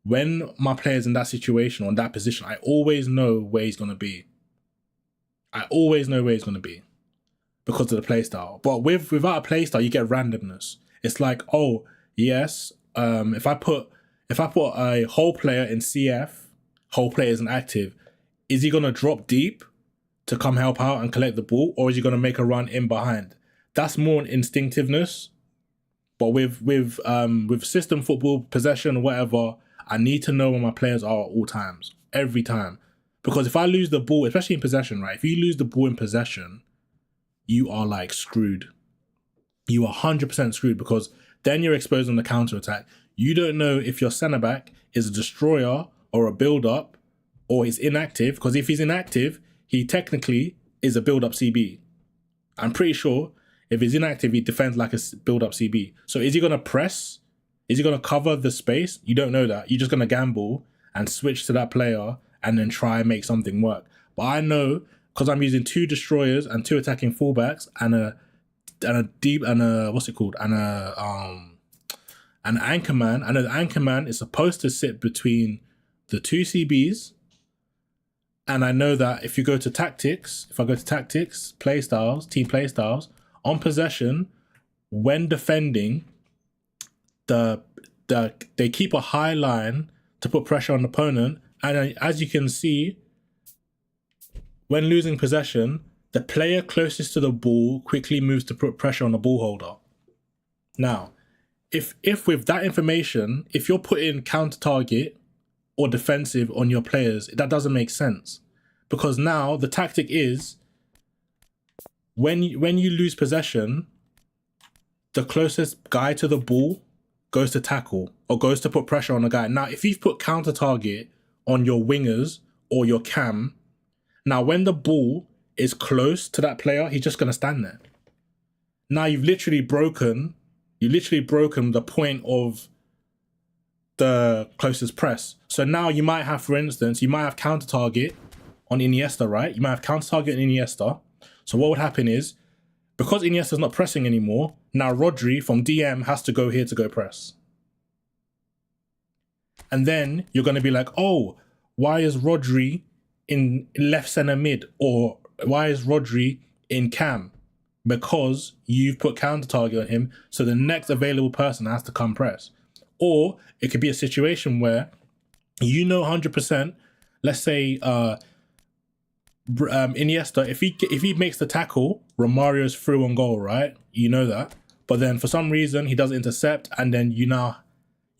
when my player's in that situation or in that position, I always know where he's gonna be. I always know where he's gonna be because of the playstyle. But without a playstyle, you get randomness. It's like, oh yes, if I put a whole player in CF, whole player isn't active, is he gonna drop deep to come help out and collect the ball, or is he gonna make a run in behind? That's more an instinctiveness. But with system football, possession, whatever, I need to know where my players are at all times, every time. Because if I lose the ball, especially in possession, right? If you lose the ball in possession, you are like screwed. You are 100% screwed because then you're exposed on the counter attack. You don't know if your centre back is a destroyer or a build up or he's inactive. Because if he's inactive, he technically is a build up CB. I'm pretty sure if he's inactive, he defends like a build up CB. So is he going to press? Is he going to cover the space? You don't know that. You're just going to gamble and switch to that player and then try and make something work. But I know because I'm using 2 destroyers and 2 attacking fullbacks and an anchor man. I know the anchor man is supposed to sit between the 2 CBs. And I know that if I go to tactics, playstyles, team playstyles, on possession, when defending, they keep a high line to put pressure on the opponent. And as you can see, when losing possession, the player closest to the ball quickly moves to put pressure on the ball holder. Now, if with that information, if you're putting counter target or defensive on your players, that doesn't make sense. Because now the tactic is when you lose possession, the closest guy to the ball goes to tackle or goes to put pressure on a guy. Now, if you've put counter target on your wingers or your cam, now when the ball is close to that player, he's just going to stand there. Now you've literally broken the point of the closest press. So now you might have, for instance, counter target on Iniesta, right? You might have counter target on Iniesta. So what would happen is, because Iniesta's not pressing anymore, now Rodri from DM has to go here to go press. And then you're going to be like, oh, why is Rodri in left center mid? Or why is Rodri in cam? Because you've put counter target on him, so the next available person has to come press. Or it could be a situation where you know 100%, let's say Iniesta, if he makes the tackle, Romario's through on goal, right? You know that. But then for some reason he doesn't intercept, and then you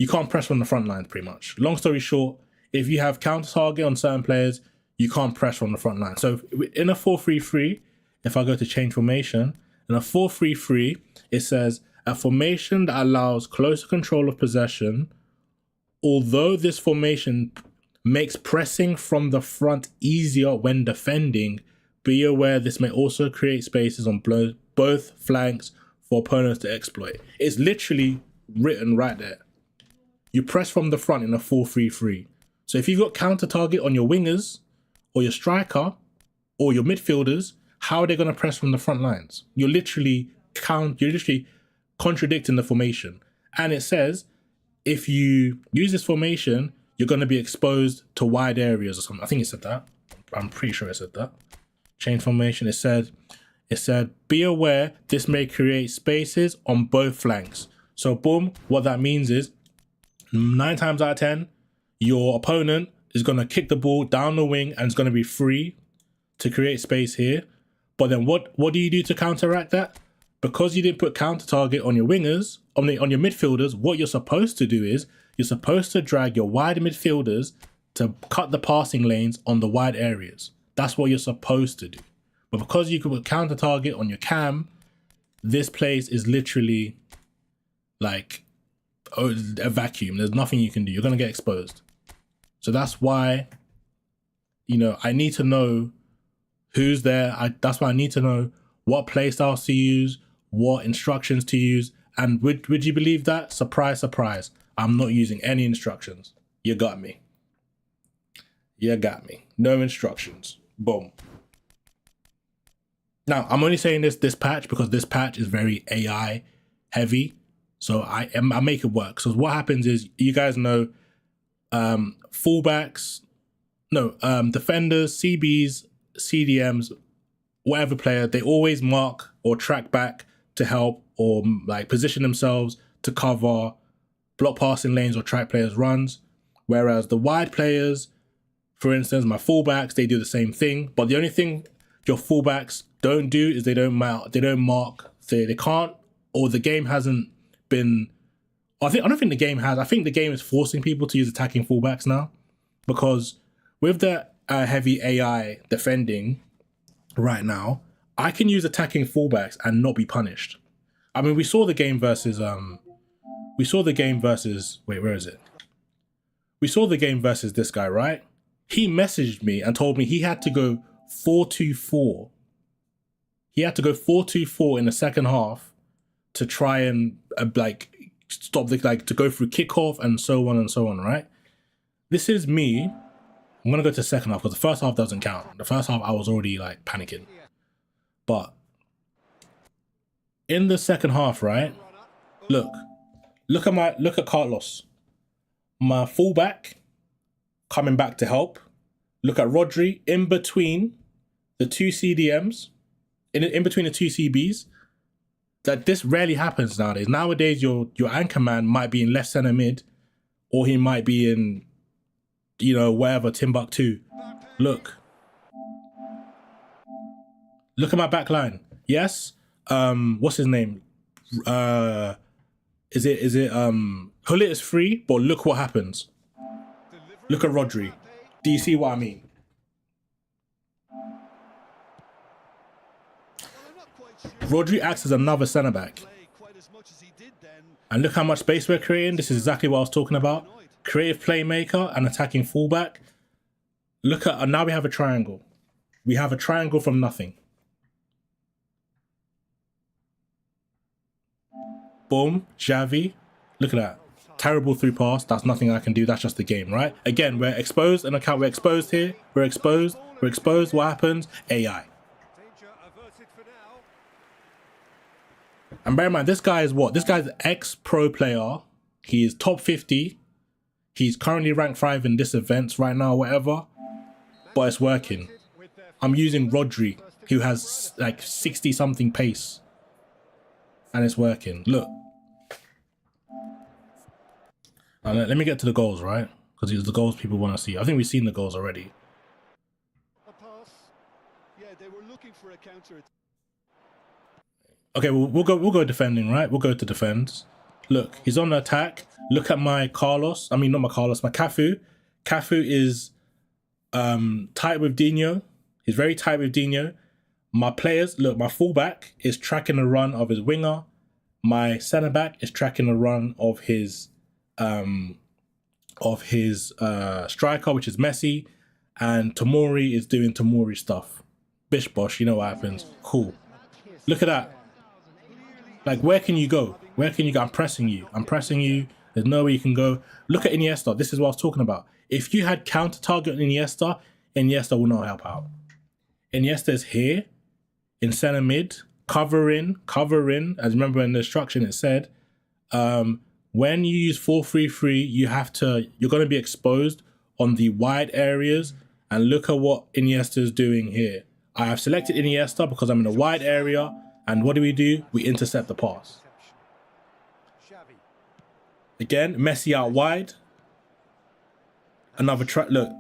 can't press from the front line pretty much. Long story short, if you have counter target on certain players, you can't press from the front line. So in a 4-3-3, if I go to change formation, in a 4-3-3, it says a formation that allows closer control of possession. Although this formation makes pressing from the front easier when defending, be aware this may also create spaces on both flanks for opponents to exploit. It's literally written right there. You press from the front in a 4-3-3. So if you've got counter target on your wingers or your striker or your midfielders, how are they going to press from the front lines? You're literally contradicting the formation. And it says if you use this formation, you're going to be exposed to wide areas or something. I think it said that. I'm pretty sure it said that. Change formation. It said, be aware this may create spaces on both flanks. So boom, what that means is 9 times out of 10, your opponent is going to kick the ball down the wing and it's going to be free to create space here. But then what do you do to counteract that? Because you didn't put counter target on your wingers, on your midfielders, what you're supposed to do is you're supposed to drag your wide midfielders to cut the passing lanes on the wide areas. That's what you're supposed to do. But because you can put counter target on your cam this place is literally like a vacuum. There's nothing you can do. You're going to get exposed. So that's why, you know, I need to know who's there. That's why I need to know what play styles to use, what instructions to use. And would you believe that? Surprise, surprise. I'm not using any instructions. You got me. You got me. No instructions. Boom. Now, I'm only saying this patch because this patch is very AI heavy. So I make it work. So what happens is, you guys know, fullbacks, defenders, CBs, CDMs, whatever player, they always mark or track back to help or like position themselves to cover block passing lanes or track players' runs. Whereas the wide players, for instance, my fullbacks, they do the same thing. But the only thing your fullbacks don't do is they don't mark, they can't, or the game hasn't been, I don't think the game has, I think the game is forcing people to use attacking fullbacks now, because with the heavy AI defending right now, I can use attacking fullbacks and not be punished. I mean, we saw the game versus, wait, where is it? We saw the game versus this guy, right? He messaged me and told me he had to go 4-2-4. He had to go 4-2-4 in the second half to try and stop to go through kickoff and so on, right? This is me. I'm gonna go to second half because the first half doesn't count. The first half I was already like panicking. But in the second half, right? Look at Carlos. My fullback coming back to help. Look at Rodri in between the two CDMs, in between the two CBs. That this rarely happens nowadays. Nowadays, your anchor man might be in left center mid, or he might be in, you know, wherever, Timbuktu. Look at my back line. Yes. What's his name? Is it Hullet is free, but look what happens. Look at Rodri. Do you see what I mean? Rodri acts as another centre back. And look how much space we're creating. This is exactly what I was talking about. Creative playmaker and attacking fullback. Look at, now we have a triangle. We have a triangle from nothing. Boom, Xavi. Look at that. Terrible through pass. That's nothing I can do. That's just the game, right? Again, we're exposed. An account, we're exposed here. We're exposed. What happens? AI. And bear in mind, this guy is what? This guy's an ex-pro player. He is top 50. He's currently ranked 5 in this event right now, whatever. But it's working. I'm using Rodri, who has like 60-something pace. And it's working. Look. Let me get to the goals, right? Because it's the goals people want to see. I think we've seen the goals already.
Yeah, they were looking for a counter.
Okay, we'll go defending, right? We'll go to defense. Look, he's on the attack. Look at my Carlos. I mean, not my Carlos, my Cafu. Cafu is tight with Dino. He's very tight with Dino. My players, look, my fullback is tracking the run of his winger. My centre back is tracking the run of his striker, which is Messi, and Tomori is doing Tomori stuff. Bish bosh, you know what happens. Cool. Look at that. Like, where can you go? Where can you go? I'm pressing you. There's nowhere you can go. Look at Iniesta. This is what I was talking about. If you had counter target on Iniesta, Iniesta will not help out. Iniesta is here in center mid, cover in. As remember in the instruction it said, when you use 4-3-3, you're going to be exposed on the wide areas. And look at what Iniesta is doing here. I have selected Iniesta because I'm in a wide area. And what do? We intercept the pass. Again, Messi out wide. Another track. Look,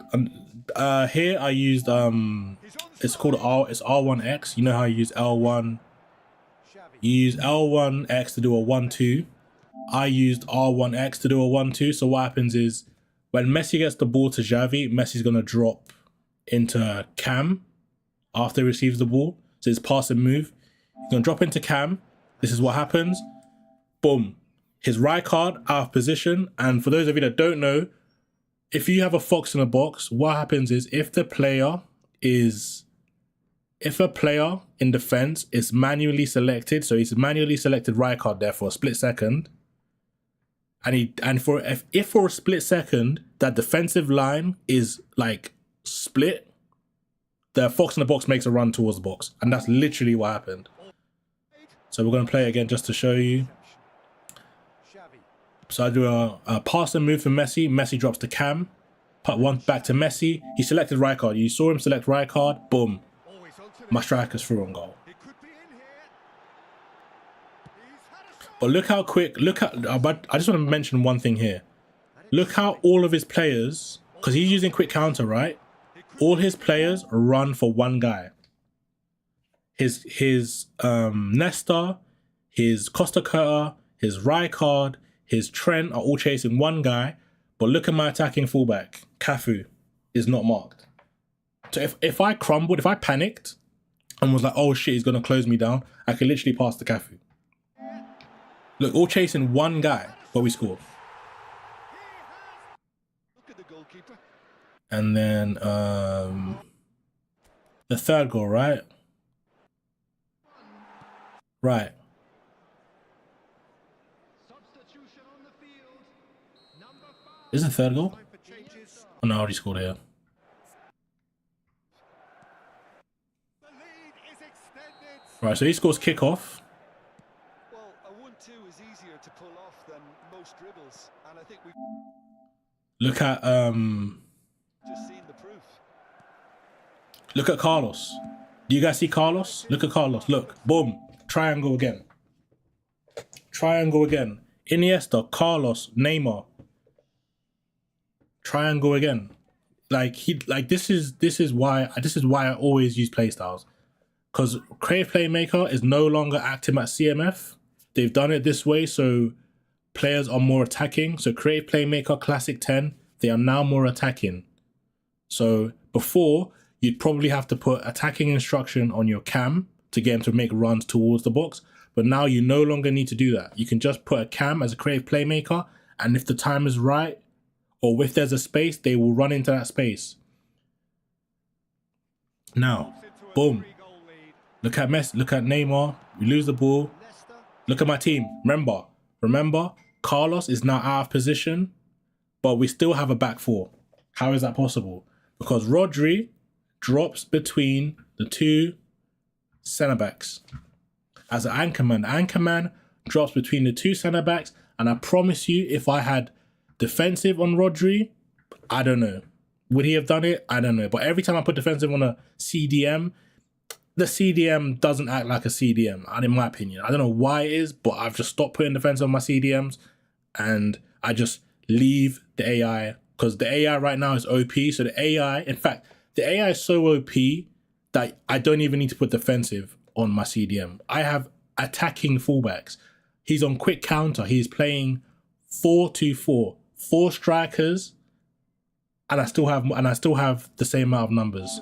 here I used it's called it's R1X. You know how you use L1. You use L1X to do a 1-2. I used R1X to do a 1-2. So what happens is when Messi gets the ball to Xavi, Messi's gonna drop into Cam after he receives the ball. So it's pass and move. He's gonna drop into Cam. This is what happens. Boom. His right card out of position. And for those of you that don't know, if you have a fox in a box, what happens is if a player in defense is manually selected, so he's manually selected right card there for a split second, and for if for a split second that defensive line is like split, the fox in the box makes a run towards the box, and that's literally what happened. So we're gonna play it again just to show you. So I do a pass and move for Messi. Messi drops to Cam. Put one back to Messi. He selected right card. You saw him select right card. Boom. My striker's through on goal. But look how quick. Look at. I just want to mention one thing here. Look how all of his players, because he's using quick counter, right? All his players run for one guy. His Nesta, his Costa Curta, his Rijkaard, his Trent are all chasing one guy, but look at my attacking fullback. Cafu is not marked. So if I crumbled, if I panicked and was like, oh shit, he's going to close me down, I could literally pass to Cafu. Look, all chasing one guy, but we scored. And then the third goal, right? Right. Is it the third goal? Oh no, I already scored here. Right, so he scores kickoff.
Well, a 1-2 is easier to pull off than most dribbles, and I think we've
Look at
just seen the proof.
look at Carlos. Do you guys see Carlos? Look at Carlos. Look, boom, triangle again. Triangle again. Iniesta, Carlos, Neymar. Triangle again. This is why I always use playstyles. Because Creative Playmaker is no longer active at CMF. They've done it this way so players are more attacking. So Creative Playmaker Classic 10, they are now more attacking. So before, you'd probably have to put attacking instruction on your cam to get him to make runs towards the box. But now you no longer need to do that. You can just put a cam as a Creative Playmaker, and if the time is right, or if there's a space, they will run into that space. Now, boom. Look at Messi, look at Neymar. We lose the ball. Look at my team. Remember, Carlos is now out of position, but we still have a back four. How is that possible? Because Rodri drops between the two centre backs as an anchorman. Anchorman drops between the two centre backs, and I promise you, if I had defensive on Rodri, I don't know. Would he have done it? I don't know. But every time I put defensive on a CDM, the CDM doesn't act like a CDM, in my opinion. I don't know why it is, but I've just stopped putting defensive on my CDMs, and I just leave the AI, because the AI right now is OP. So the AI, in fact, the AI is so OP that I don't even need to put defensive on my CDM. I have attacking fullbacks. He's on quick counter. He's playing 4-2-4, 4 strikers, and I still have the same amount of numbers.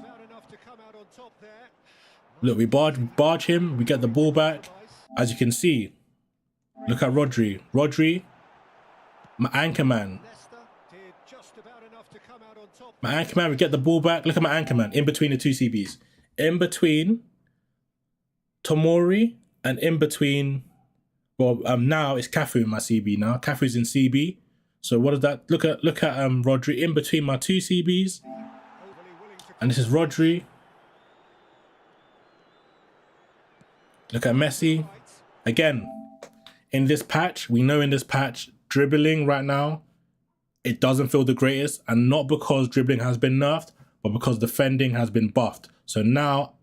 Look, we barge him, we get the ball back. As you can see, look at Rodri. Rodri, my anchorman. My anchorman, we get the ball back. Look at my anchorman in between the two CBs. In between Tomori and in between, well, now it's Cafu in my CB now. Cafu's in CB. So what is that? Look at Rodri in between my two CBs. And this is Rodri. Look at Messi. Again, in this patch, we know in this patch, dribbling right now, it doesn't feel the greatest. And not because dribbling has been nerfed, but because defending has been buffed. So now,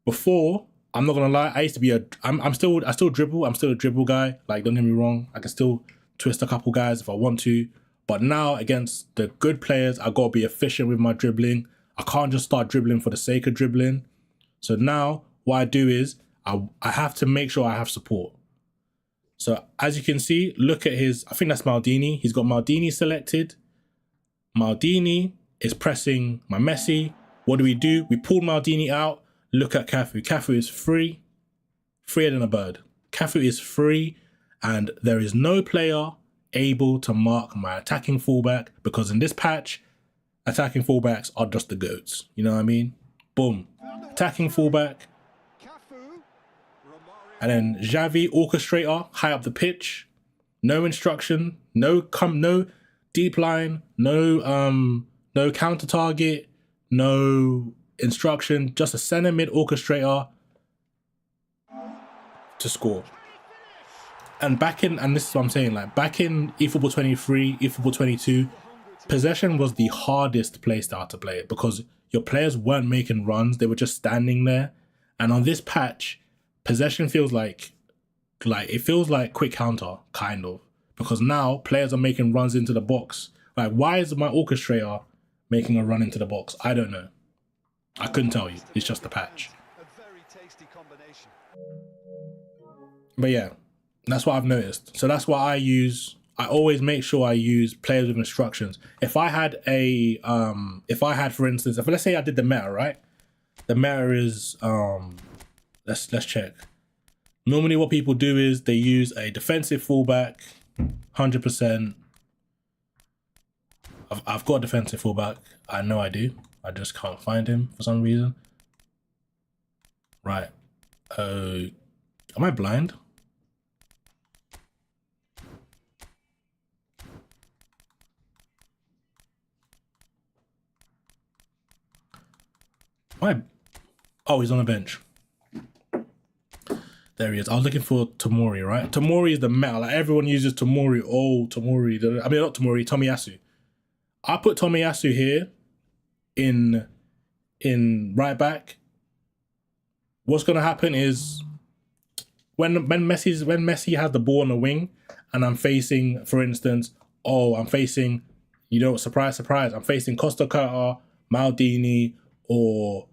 before, I'm not gonna lie, I used to be I still dribble. I'm still a dribble guy. Like, don't get me wrong. I can still twist a couple guys if I want to. But now, against the good players, I gotta be efficient with my dribbling. I can't just start dribbling for the sake of dribbling. So now, what I do is, I have to make sure I have support. So as you can see, look at his, I think that's Maldini. He's got Maldini selected. Maldini is pressing my Messi. What do? We pulled Maldini out. Look at Cafu. Cafu is free. Freer than a bird. Cafu is free, and there is no player able to mark my attacking fullback, because in this patch, attacking fullbacks are just the goats. You know what I mean? Boom. Attacking fullback. And then Xavi, orchestrator, high up the pitch. No instruction, no deep line, no counter target, no instruction, just a center mid orchestrator to score. And this is what I'm saying, like back in eFootball 23, eFootball 22, possession was the hardest playstyle to play because your players weren't making runs, they were just standing there. And on this patch, possession feels like it feels like quick counter, kind of. Because now players are making runs into the box. Like, why is my orchestrator making a run into the box? I don't know. I couldn't tell you. It's just the patch.
A very tasty combination.
But yeah, that's what I've noticed. So that's what I use. I always make sure I use players with instructions. If I had for instance, let's say I did the meta, right? The meta is, let's check. Normally what people do is they use a defensive fullback, 100%. I've got a defensive fullback. I know I do. I just can't find him for some reason. Right. Am I blind? Oh, he's on the bench. There he is. I was looking for Tomori, right? Tomori is the meta. Like, everyone uses Tomori. Oh, Tomori. I mean, not Tomori, Tomiyasu. I put Tomiyasu here in right back. What's going to happen is when Messi has the ball on the wing and I'm facing, for instance, surprise, surprise, I'm facing Costa Curta, Maldini, or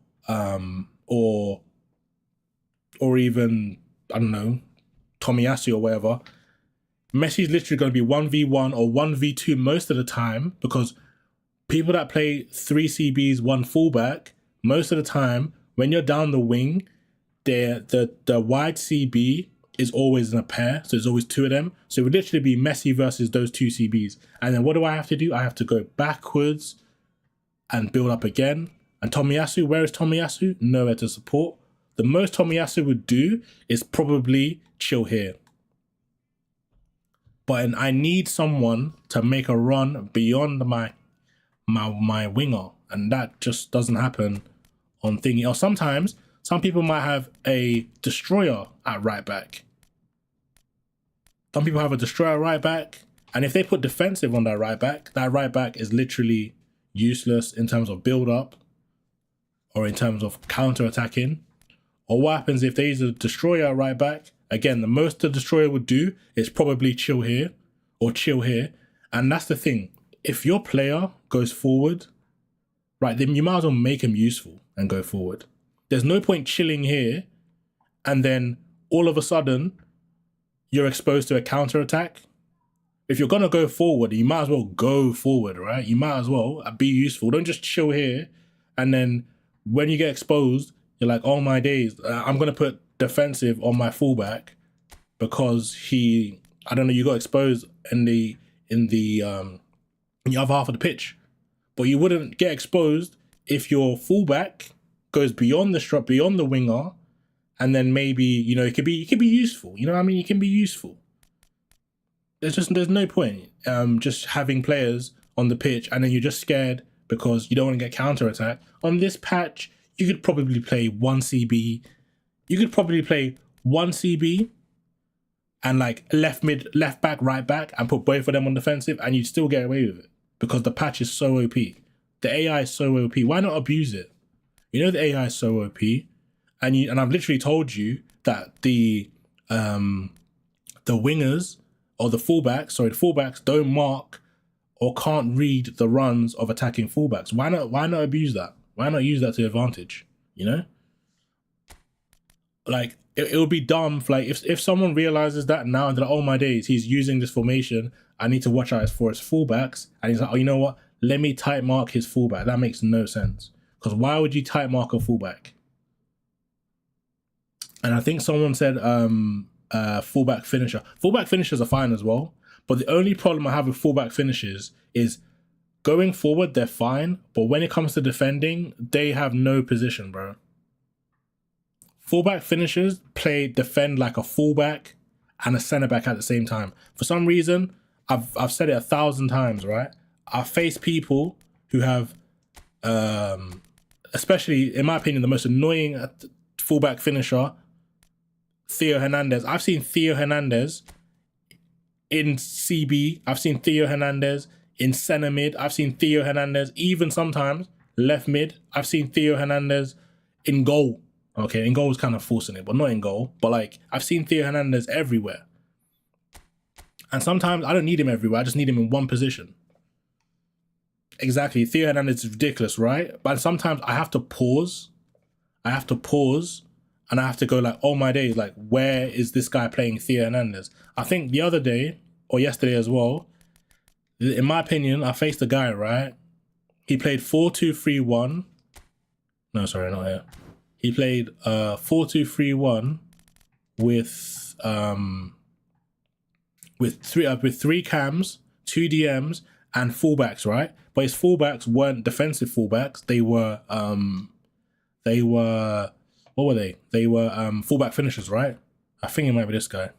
even, I don't know, Tomiyasu or whatever, Messi's literally going to be 1v1 or 1v2 most of the time, because people that play 3 CBs, 1 fullback, most of the time, when you're down the wing, the wide CB is always in a pair, so there's always 2 of them. So it would literally be Messi versus those 2 CBs. And then what do I have to do? I have to go backwards and build up again. And Tomiyasu, where is Tomiyasu? Nowhere to support. The most Tomiyasu would do is probably chill here. But I need someone to make a run beyond my winger, and that just doesn't happen on thingy. Or sometimes some people might have a destroyer at right back. Some people have a destroyer right back, and if they put defensive on that right back is literally useless in terms of build up or in terms of counter attacking. Or what happens if they use a destroyer right back? Again, the most the destroyer would do is probably chill here or chill here. And that's the thing. If your player goes forward, right, then you might as well make him useful and go forward. There's no point chilling here and then all of a sudden you're exposed to a counter attack. If you're going to go forward, you might as well go forward, right? You might as well be useful. Don't just chill here. And then when you get exposed, you're like, oh my days, I'm going to put defensive on my fullback because you got exposed in the other half of the pitch. But you wouldn't get exposed if your fullback goes beyond the winger, and then maybe, it could be useful. You know what I mean? It can be useful. There's no point just having players on the pitch and then you're just scared because you don't want to get counter attack. On this patch, you could probably play 1 CB. You could probably play 1 CB and like left mid, left back, right back, and put both of them on defensive, and you'd still get away with it because the patch is so OP. The AI is so OP. Why not abuse it? The AI is so OP, and I've literally told you that the wingers or the fullbacks don't mark or can't read the runs of attacking fullbacks. Why not abuse that? Why not use that to advantage? Like it would be dumb. Like if someone realizes that now and they're like, oh my days, he's using this formation, I need to watch out for his fullbacks, and he's like, oh, you know what? Let me tight mark his fullback. That makes no sense. Because why would you tight mark a fullback? And I think someone said fullback finisher. Fullback finishers are fine as well, but the only problem I have with fullback finishers is going forward, they're fine, but when it comes to defending, they have no position, bro. Fullback finishers defend like a fullback and a centre back at the same time. For some reason, I've said it 1,000 times, right? I face people who have, especially in my opinion, the most annoying fullback finisher, Theo Hernandez. I've seen Theo Hernandez in CB. I've seen Theo Hernandez in centre mid. I've seen Theo Hernandez even sometimes left mid. I've seen Theo Hernandez in goal. Okay, in goal is kind of forcing it, but not in goal. But like, I've seen Theo Hernandez everywhere. And sometimes I don't need him everywhere. I just need him in one position. Exactly. Theo Hernandez is ridiculous, right? But sometimes I have to pause. And I have to go like, oh my days, like, where is this guy playing Theo Hernandez? I think the other day, or yesterday as well, in my opinion, I faced a guy, right? He played 4-2-3-1. No, sorry, not here. He played 4-2-3-1 with three cams, 2 DMs, and fullbacks, right? But his fullbacks weren't defensive fullbacks. They were what were they? They were fullback finishers, right? I think it might be this guy.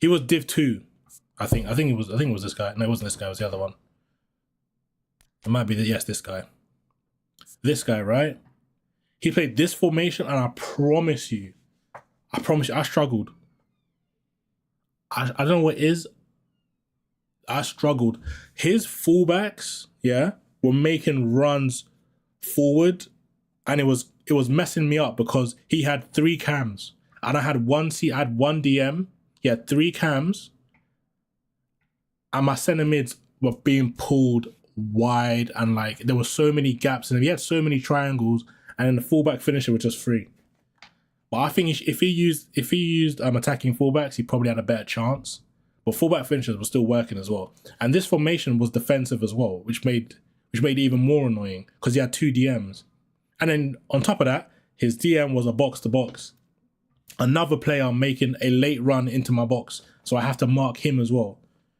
He was Div 2. I think it was this guy. No, it wasn't this guy, it was the other one. It might be this guy. This guy, right? He played this formation, and I promise you, I struggled. I don't know what it is. I struggled. His fullbacks, yeah, were making runs forward, and it was messing me up because he had 3 cams, and I had one DM. He had 3 cams, and my centre mids were being pulled wide, and like there were so many gaps, and he had so many triangles, and then the fullback finisher was just free. But I think if he used attacking fullbacks, he probably had a better chance. But fullback finishers were still working as well, and this formation was defensive as well, which made it even more annoying because he had 2 DMs, and then on top of that, his DM was a box to box. Another player making a late run into my box, so I have to mark him as well.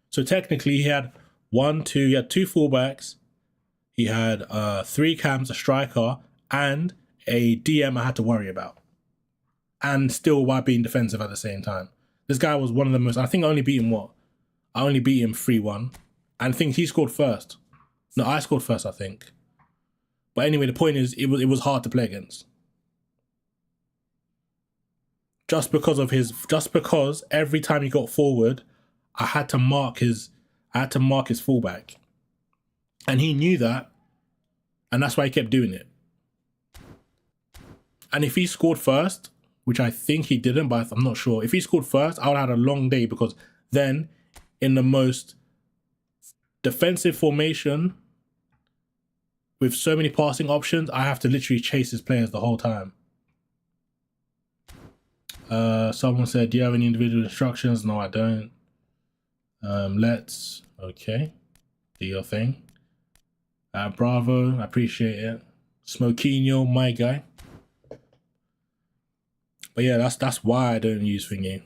So technically, he had 2 fullbacks, he had 3 cams, a striker, and a DM I had to worry about, and still while being defensive at the same time. This guy was one of the most. I think I only beat him 3-1, and I think he scored first. No, I scored first, I think. But anyway, the point is, it was hard to play against. Just because every time he got forward, I had to mark his fullback, and he knew that, and that's why he kept doing it. And if he scored first, which I think he didn't, but I'm not sure. If he scored first, I would have had a long day, because then in the most defensive formation with so many passing options, I have to literally chase his players the whole time. Someone said, do you have any individual instructions? No, I don't. Okay, do your thing. Bravo, I appreciate it. Smokinho, my guy. But yeah, that's why I don't use thingy.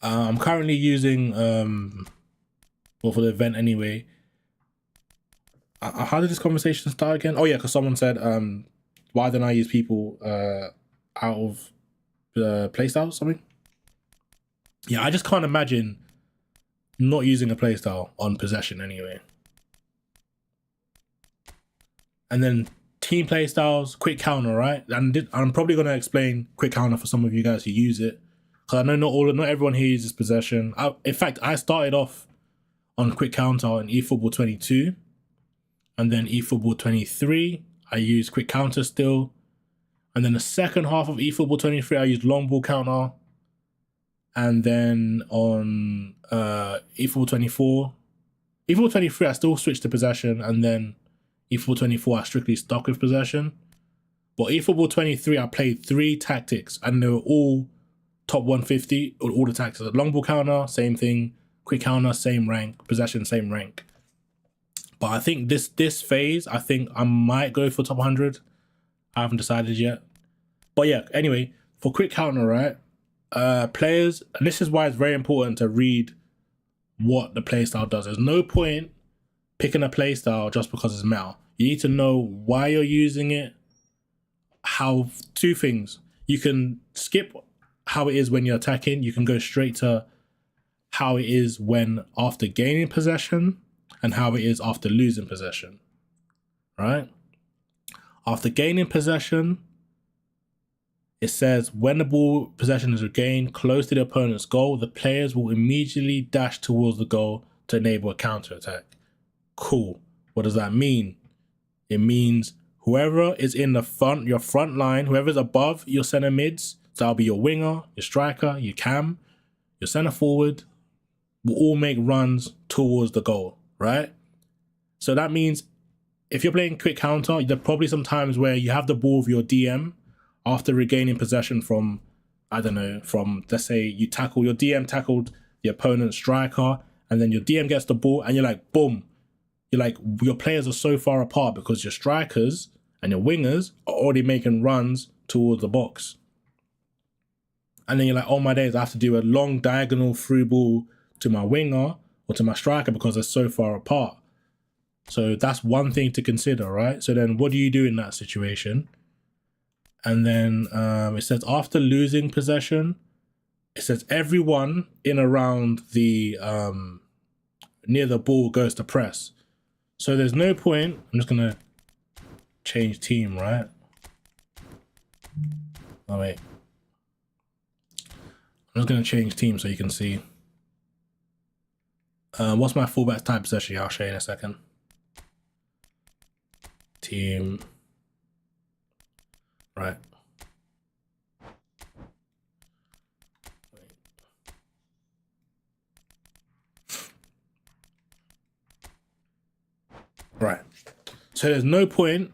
I'm currently using, well, for the event anyway. How did this conversation start again? Oh yeah, because someone said, why don't I use people out of the playstyle or something? Yeah, I just can't imagine not using a playstyle on possession anyway. And then team playstyles, quick counter, right? And I'm probably going to explain quick counter for some of you guys who use it, because I know not everyone here uses possession. In fact, I started off on quick counter in eFootball 22, and then eFootball 23, I used quick counter still. And then the second half of eFootball 23, I used long ball counter. And then on eFootball 24, eFootball 23, I still switched to possession, and then eFootball 24, I strictly stuck with possession. But eFootball 23, I played 3 tactics, and they were all top 150, all the tactics. Long ball counter, same thing. Quick counter, same rank. Possession, same rank. But I think this phase, I think I might go for top 100. I haven't decided yet. But yeah, anyway, for quick counter, right? Players, and this is why it's very important to read what the playstyle does. There's no point picking a playstyle just because it's meta. You need to know why you're using it. How, two things. You can skip how it is when you're attacking. You can go straight to how it is when after gaining possession and how it is after losing possession, right? After gaining possession, it says when the ball possession is regained close to the opponent's goal, the players will immediately dash towards the goal to enable a counter attack. Cool. What does that mean? It means whoever is in the front, your front line, whoever's above your center mids, so that'll be your winger, your striker, your cam, your center forward, will all make runs towards the goal, right? So that means if you're playing quick counter, there's probably some times where you have the ball with your DM after regaining possession from, I don't know, from, let's say your DM tackled the opponent's striker, and then your DM gets the ball, and you're like, boom. You're like, your players are so far apart because your strikers and your wingers are already making runs towards the box. And then you're like, oh my days, I have to do a long diagonal through ball to my winger or to my striker because they're so far apart. So that's one thing to consider, right? So then what do you do in that situation? And then it says after losing possession, it says everyone in around the near the ball goes to press. So there's no point. I'm just gonna change team, right? Oh wait. I'm just gonna change team so you can see. What's my fullback type possession? I'll show you in a second. Team. Right. Right. So there's no point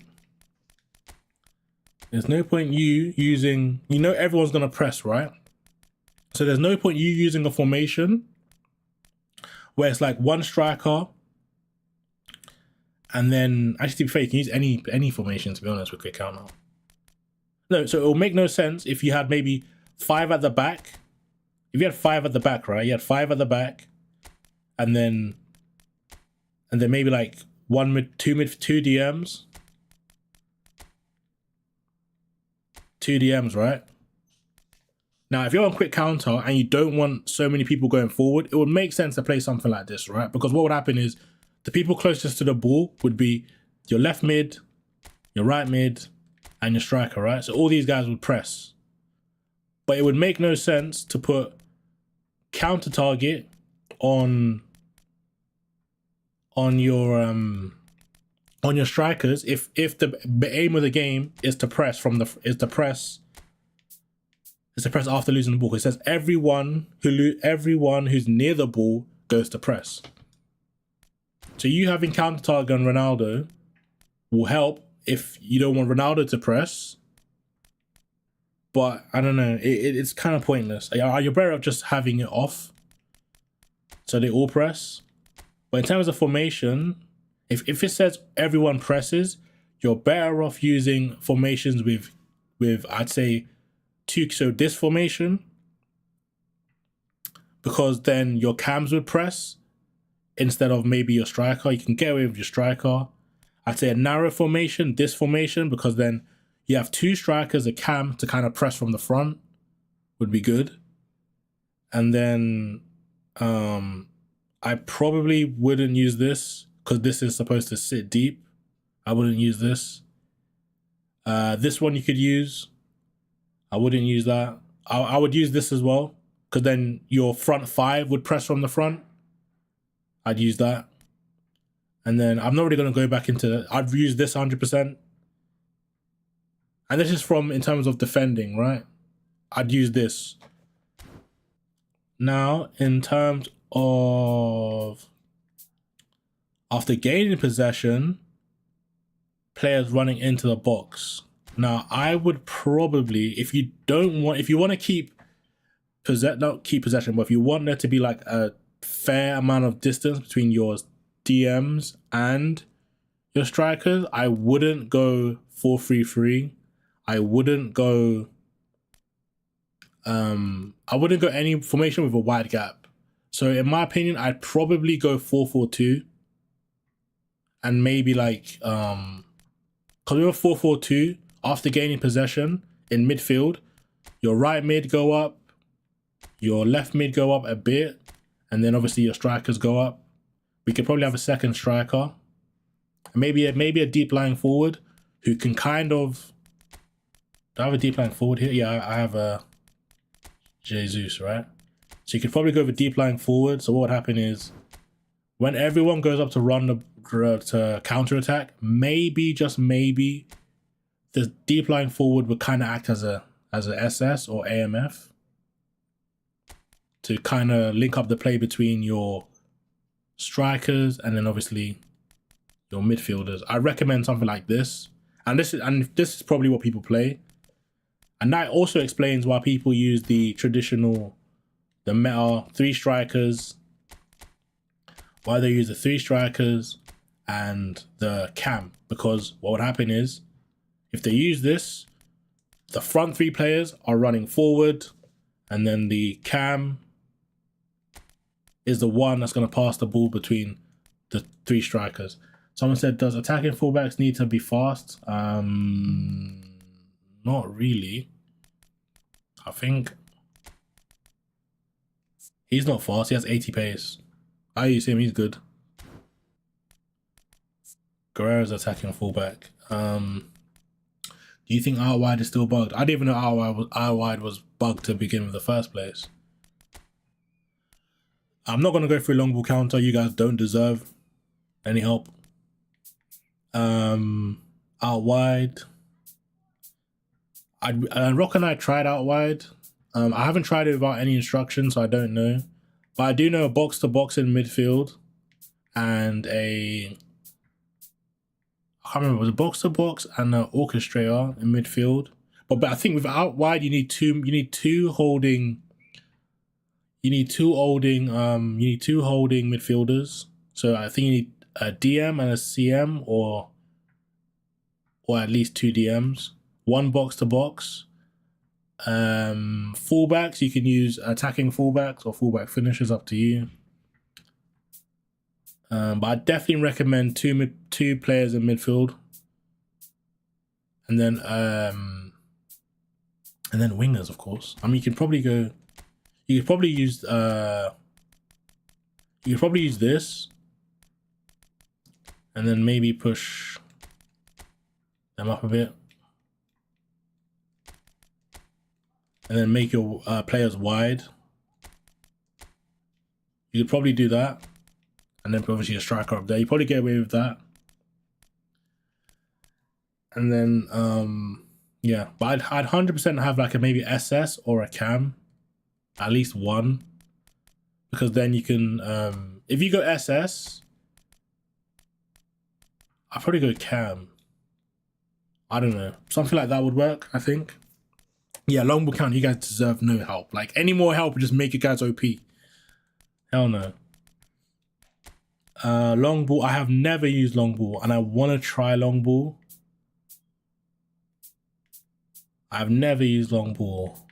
you using, everyone's going to press, right? So there's no point you using a formation where it's like one striker and then, actually to be fair, you can use any formation to be honest with quick counter. No, so it will make no sense if you had maybe 5 at the back. If you had 5 at the back, right? You had 5 at the back and then maybe like two DMs. 2 DMs, right? Now, if you're on quick counter and you don't want so many people going forward, it would make sense to play something like this, right? Because what would happen is the people closest to the ball would be your left mid, your right mid, and your striker, right? So all these guys would press. But it would make no sense to put counter target on your strikers if the aim of the game is to press after losing the ball. It says everyone who's near the ball goes to press. So you having counter target on Ronaldo will help if you don't want Ronaldo to press. But I don't know, it's kind of pointless. You're better off just having it off so they all press. But in terms of formation, if it says everyone presses, you're better off using formations with I'd say 2. So this formation, because then your cams would press instead of maybe your striker. You can get away with your striker. I'd say a narrow formation, this formation, because then you have 2 strikers, a cam to kind of press from the front would be good. And then I probably wouldn't use this because this is supposed to sit deep. I wouldn't use this. This one you could use. I wouldn't use that. I would use this as well because then your front 5 would press from the front. I'd use that. And then I'm not really going to go back into, I'd use this 100%. And this is from in terms of defending, right? I'd use this. Now, in terms of after gaining possession, players running into the box. Now, I would probably, if you want to keep possession, but if you want there to be like a fair amount of distance between your DMs and your strikers, I wouldn't go 4-3-3. I wouldn't go any formation with a wide gap. So in my opinion, I'd probably go 4-4-2 and maybe like because with a 4-4-2, after gaining possession in midfield, your right mid go up, your left mid go up a bit, and then obviously your strikers go up. We could probably have a second striker, maybe a deep lying forward who can kind of. Do I have a deep lying forward here? Yeah, I have a Jesus, right? So you could probably go with a deep lying forward. So what would happen is when everyone goes up to run to counter attack, maybe just maybe the deep lying forward would kind of act as a SS or AMF to kind of link up the play between your strikers and then obviously your midfielders. I recommend something like this, and this is probably what people play, and that also explains why people use the meta 3 strikers, why they use the 3 strikers and the cam, because what would happen is if they use this, the front 3 players are running forward, and then the cam is the one that's going to pass the ball between the 3 strikers. Someone said, does attacking fullbacks need to be fast? Not really. I think he's not fast. He has 80 pace. I use him. He's good. Guerrero's attacking fullback. Do you think out wide is still bugged? I didn't even know out wide was bugged to begin with the first place. I'm not going to go through long ball counter. You guys don't deserve any help. Out wide. Rock and I tried out wide. I haven't tried it without any instructions, so I don't know. But I do know a box to box in midfield and I can't remember, was it box to box and an orchestrator in midfield. But I think with out wide you need two holding midfielders. So I think you need a DM and a CM or at least 2 DMs. 1 box to box. Fullbacks, you can use attacking fullbacks or fullback finishers, up to you. But I definitely recommend two players in midfield, and then wingers, of course. I mean, you could probably use this, and then maybe push them up a bit, and then make your players wide. You could probably do that, and then obviously a striker up there. You probably get away with that. And then yeah, but I'd 100% have like a maybe SS or a cam, at least one, because then you can if you go SS, I'd probably go cam. I don't know, something like that would work, I think. Yeah, long ball count, you guys deserve no help. Like, any more help would just make you guys OP. Hell no. Long ball, I have never used long ball, and I want to try long ball. I've never used long ball.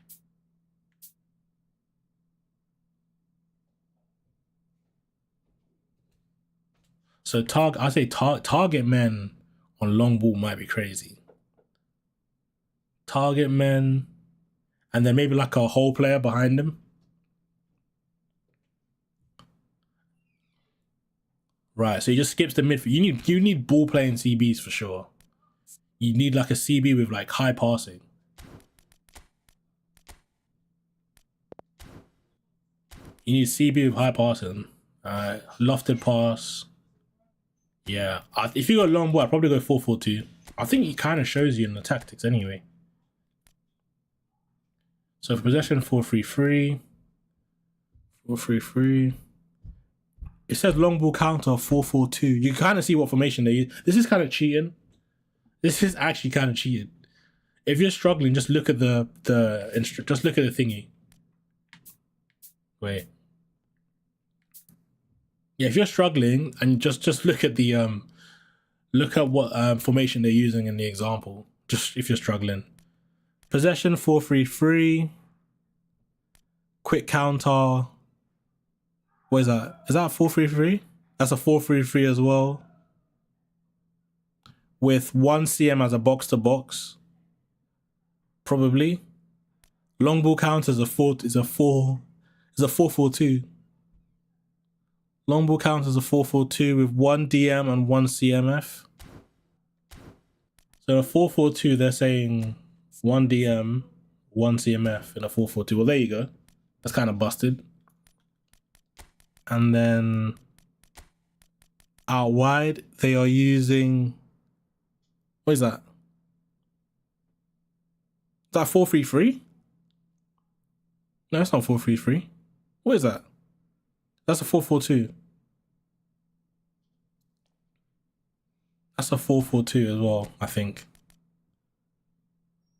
So I say target men on long ball might be crazy. Target men, and then maybe like a whole player behind him. Right, so he just skips the midfield. You need ball playing CBs for sure. You need like a CB with like high passing. You need CB with high passing. Lofted pass. Yeah, if you go long ball, I'd probably go 4-4-2. I think he kind of shows you in the tactics anyway. So for possession, 4-3-3. 4-3-3. It says long ball counter 4-4-2. You can kind of see what formation they use. This is kind of cheating. This is actually kind of cheating. If you're struggling, just look at the thingy. Wait. Yeah, if you're struggling and just look at the look at what formation they're using in the example. Just if you're struggling. Possession 4-3-3. Quick counter. What is that? Is that 4-3-3? That's a 4-3-3 as well. With 1 CM as a box to box. Probably. Long ball counter is a 4-4-2. Long ball counter is a 4-4-2 with 1 DM and 1 CMF. So a 4-4-2, they're saying 1 DM, 1 CMF in a 4-4-2. Well, there you go. That's kind of busted. And then out wide, they are using, what is that? Is that 4-3-3? No, that's not 4-3-3. What is that? That's a 4-4-2. That's a 4-4-2 as well, I think.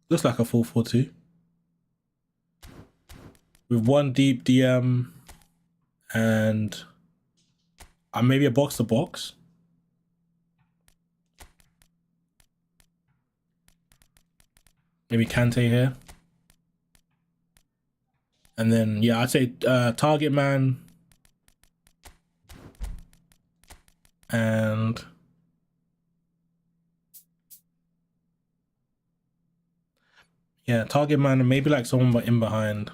Looks like a 4-4-2. With 1 deep DM and maybe a box to box. Maybe Kante here. And then, yeah, I'd say target man and yeah, target man and maybe like someone in behind.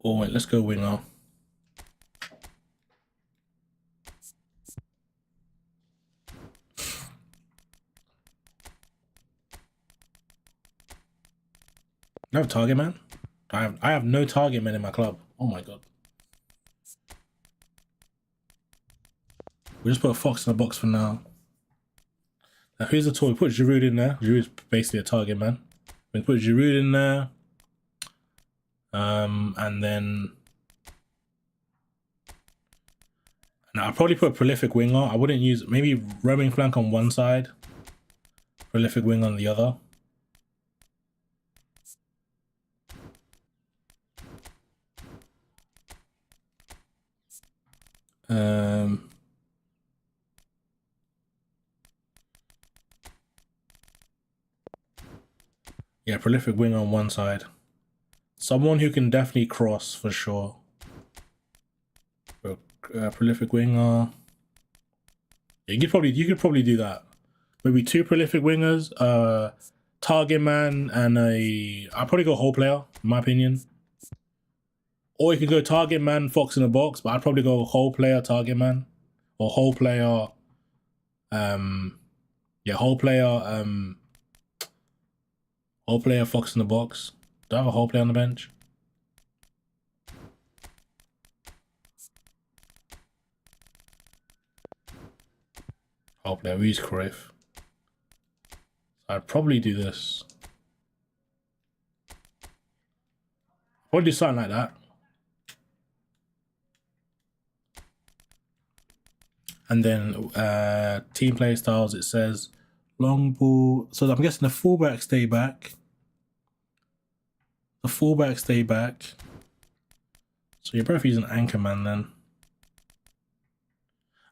Oh wait, let's go winger. I have target man. I have no target man in my club. Oh my god. We just put a Fox in the box for now. Now who's the toy? We put Giroud in there. Giroud's basically a target man. We put Giroud in there. And then I'll probably put a prolific winger. I wouldn't use, maybe roaming flank on one side, prolific wing on the other. Yeah, prolific wing on one side. Someone who can definitely cross for sure. Prolific winger. Yeah, you could probably do that. Maybe 2 prolific wingers, target man, and I'll probably go whole player, in my opinion. Or you could go target man, Fox in a box, but I'd probably go whole player, target man, or whole player. Yeah, whole player, Fox in the box. Do I have a whole player on the bench? Whole player, we use Cruyff. I'd probably do this. Probably do something like that. And then team play styles, it says long ball. So I'm guessing the fullback stay back. The fullback stay back. So you're both using Anchorman then.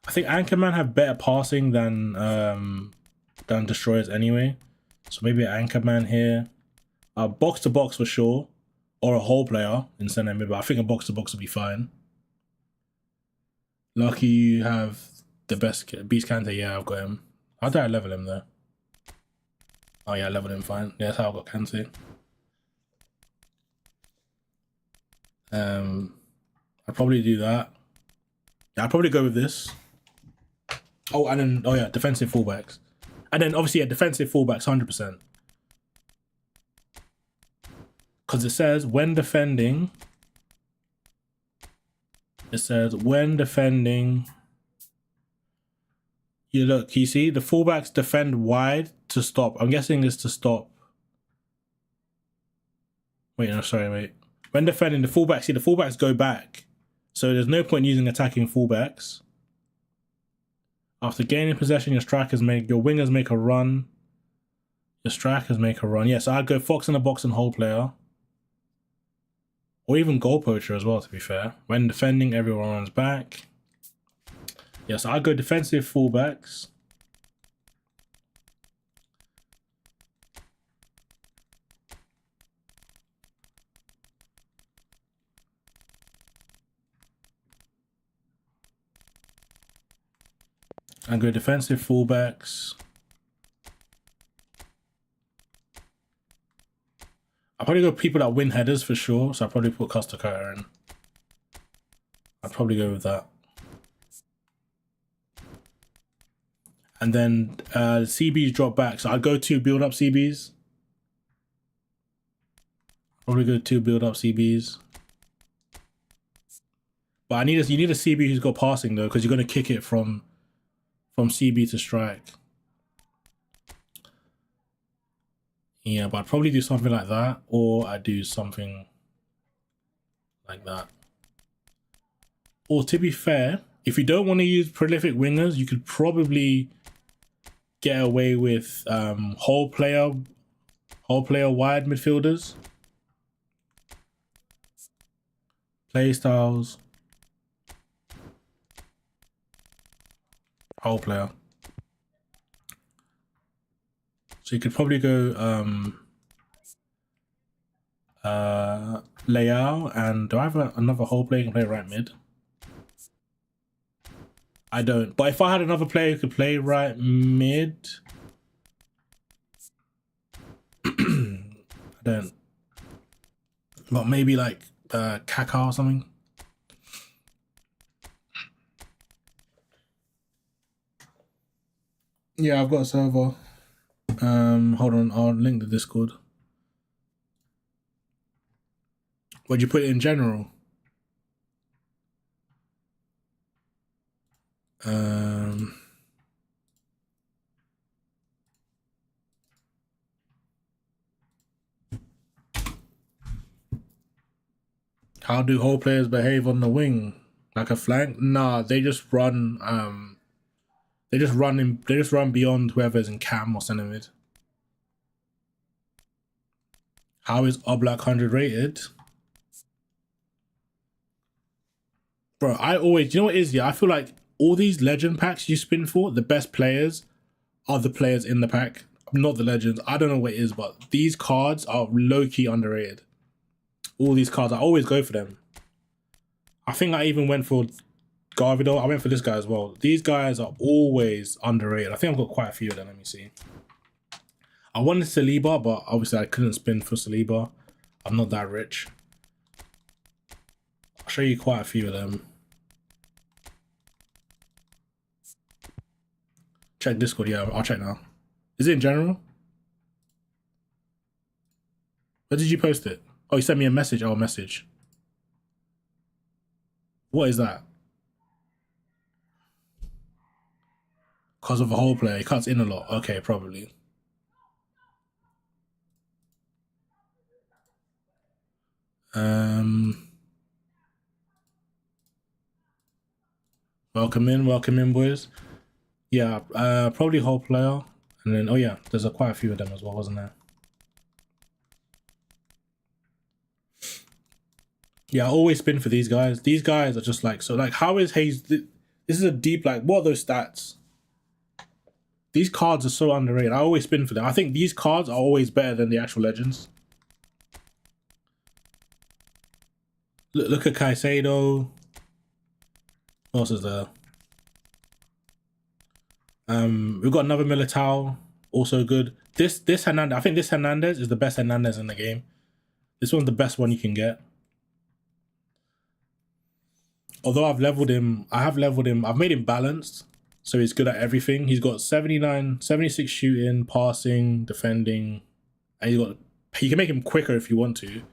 I think Anchorman have better passing than Destroyers anyway. So maybe an Anchorman here. Box to box for sure. Or a whole player in center mid, but I think a box to box will be fine. Lucky you have the best Beast Kante. Yeah, I've got him. How did I level him though? Oh yeah, I leveled him fine. Yeah, that's how I got Kante. I'd probably do that. Yeah, I'd probably go with this. Oh, and then, oh yeah, defensive fullbacks. And then obviously, yeah, defensive fullbacks, 100%. Because it says, when defending, you see, the fullbacks defend wide to stop. I'm guessing it's to stop. Wait, no, sorry, wait. When defending, the fullbacks go back. So there's no point using attacking fullbacks. After gaining possession, your wingers make a run. Your strikers make a run. Yeah, so I'd go Fox in the box and whole player. Or even goal poacher as well, to be fair. When defending, everyone runs back. Yeah, so I'd go defensive fullbacks. And go defensive fullbacks. I'll probably go people that win headers for sure. So I'll probably put Costa Curta in. I'd probably go with that. And then CBs drop back. So I'd go 2 build up CBs. Probably go 2 build up CBs. But you need a CB who's got passing though, because you're going to kick it from CB to strike. Yeah, but I'd probably do something like that, or I'd do something like that. Or to be fair, if you don't want to use prolific wingers, you could probably get away with whole player wide midfielders. Playstyles. Whole player. So you could probably go Leao, and do I have another whole player who can play right mid? I don't. But if I had another player who could play right mid, I don't. But maybe like Kaká or something. Yeah, I've got a server. Hold on, I'll link the Discord. Would you put it in general? How do whole players behave on the wing? Like a flank? Nah, they just run. They just run beyond whoever's in cam or centre mid. How is Oblak 100 rated? Bro, you know what it is? Yeah, I feel like all these legend packs you spin for, the best players are the players in the pack, not the legends. I don't know what it is, but these cards are low-key underrated. All these cards, I always go for them. I think I even went for Garvido. I went for this guy as well. These guys are always underrated. I think I've got quite a few of them. Let me see. I wanted Saliba, but obviously I couldn't spin for Saliba. I'm not that rich. I'll show you quite a few of them. Check Discord. Yeah, I'll check now. Is it in general? Where did you post it? Oh, you sent me a message. Oh, a message. What is that? Because of a whole player. He cuts in a lot. Okay, probably. Welcome in, boys. Yeah, probably whole player. And then, oh yeah, there's quite a few of them as well, wasn't there? Yeah, I always spin for these guys. These guys are just like, so like, how is Hayes? This is a deep, like, what are those stats? These cards are so underrated. I always spin for them. I think these cards are always better than the actual legends. Look at Caicedo. What else is there? We've got another Militao, also good. This Hernandez, I think this Hernandez is the best Hernandez in the game. This one's the best one you can get. Although I've leveled him, I've made him balanced, so he's good at everything. He's got 76 shooting, passing, defending, and you can make him quicker if you want to.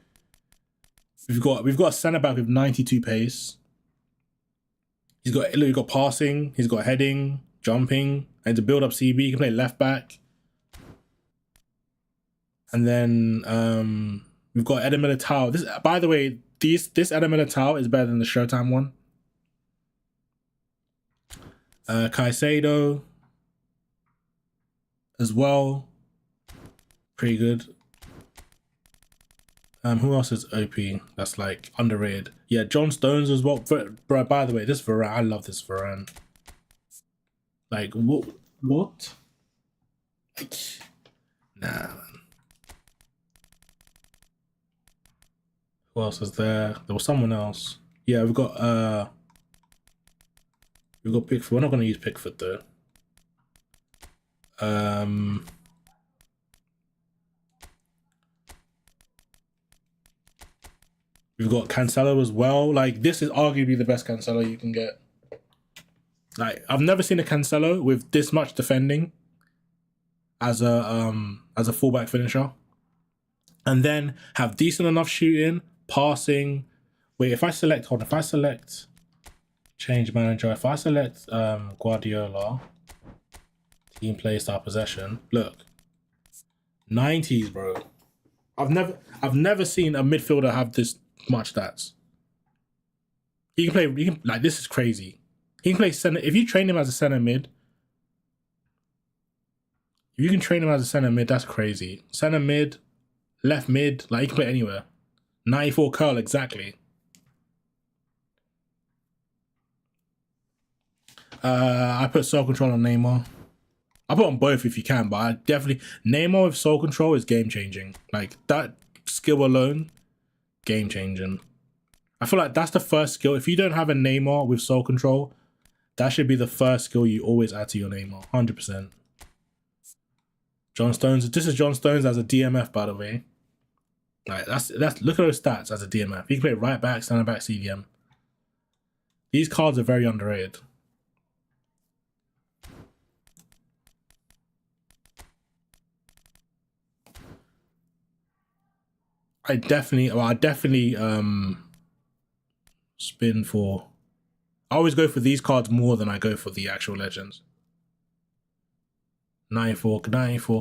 We've got a centre back with 92 pace. He's got passing, he's got heading, jumping, and to build up CB, he can play left back. And then we've got Eder Militao. This, by the way, this Eder Militao is better than the Showtime one. Caicedo as well, pretty good. Who else is OP? That's like underrated. Yeah, John Stones as well. Bro, by the way, this Varane, I love this Varane. Like what? Like, nah, man. Who else is there? There was someone else. Yeah, we've got Pickford. We're not gonna use Pickford though. We've got Cancelo as well. Like, this is arguably the best Cancelo you can get. Like, I've never seen a Cancelo with this much defending as a fullback finisher, and then have decent enough shooting, passing. Wait, if I select change manager, if I select Guardiola, team playstyle possession, look, 90s, bro. I've never seen a midfielder have this much stats. He can like, this is crazy. He can play center. If you train him as a center mid, if you can train him as a center mid, that's crazy. Center mid, left mid, like, he can play anywhere. 94 curl, exactly. I put soul control on Neymar. I put on both if you can, but I definitely, Neymar with soul control is game changing. Like, that skill alone, game changing. I feel like that's the first skill. If you don't have a Neymar with soul control, that should be the first skill you always add to your Neymar. 100%. John Stones. This is John Stones as a DMF, by the way. Like, that's look at those stats as a DMF. He can play right back, center back, CDM. These cards are very underrated. I definitely spin for. I always go for these cards more than I go for the actual legends. 94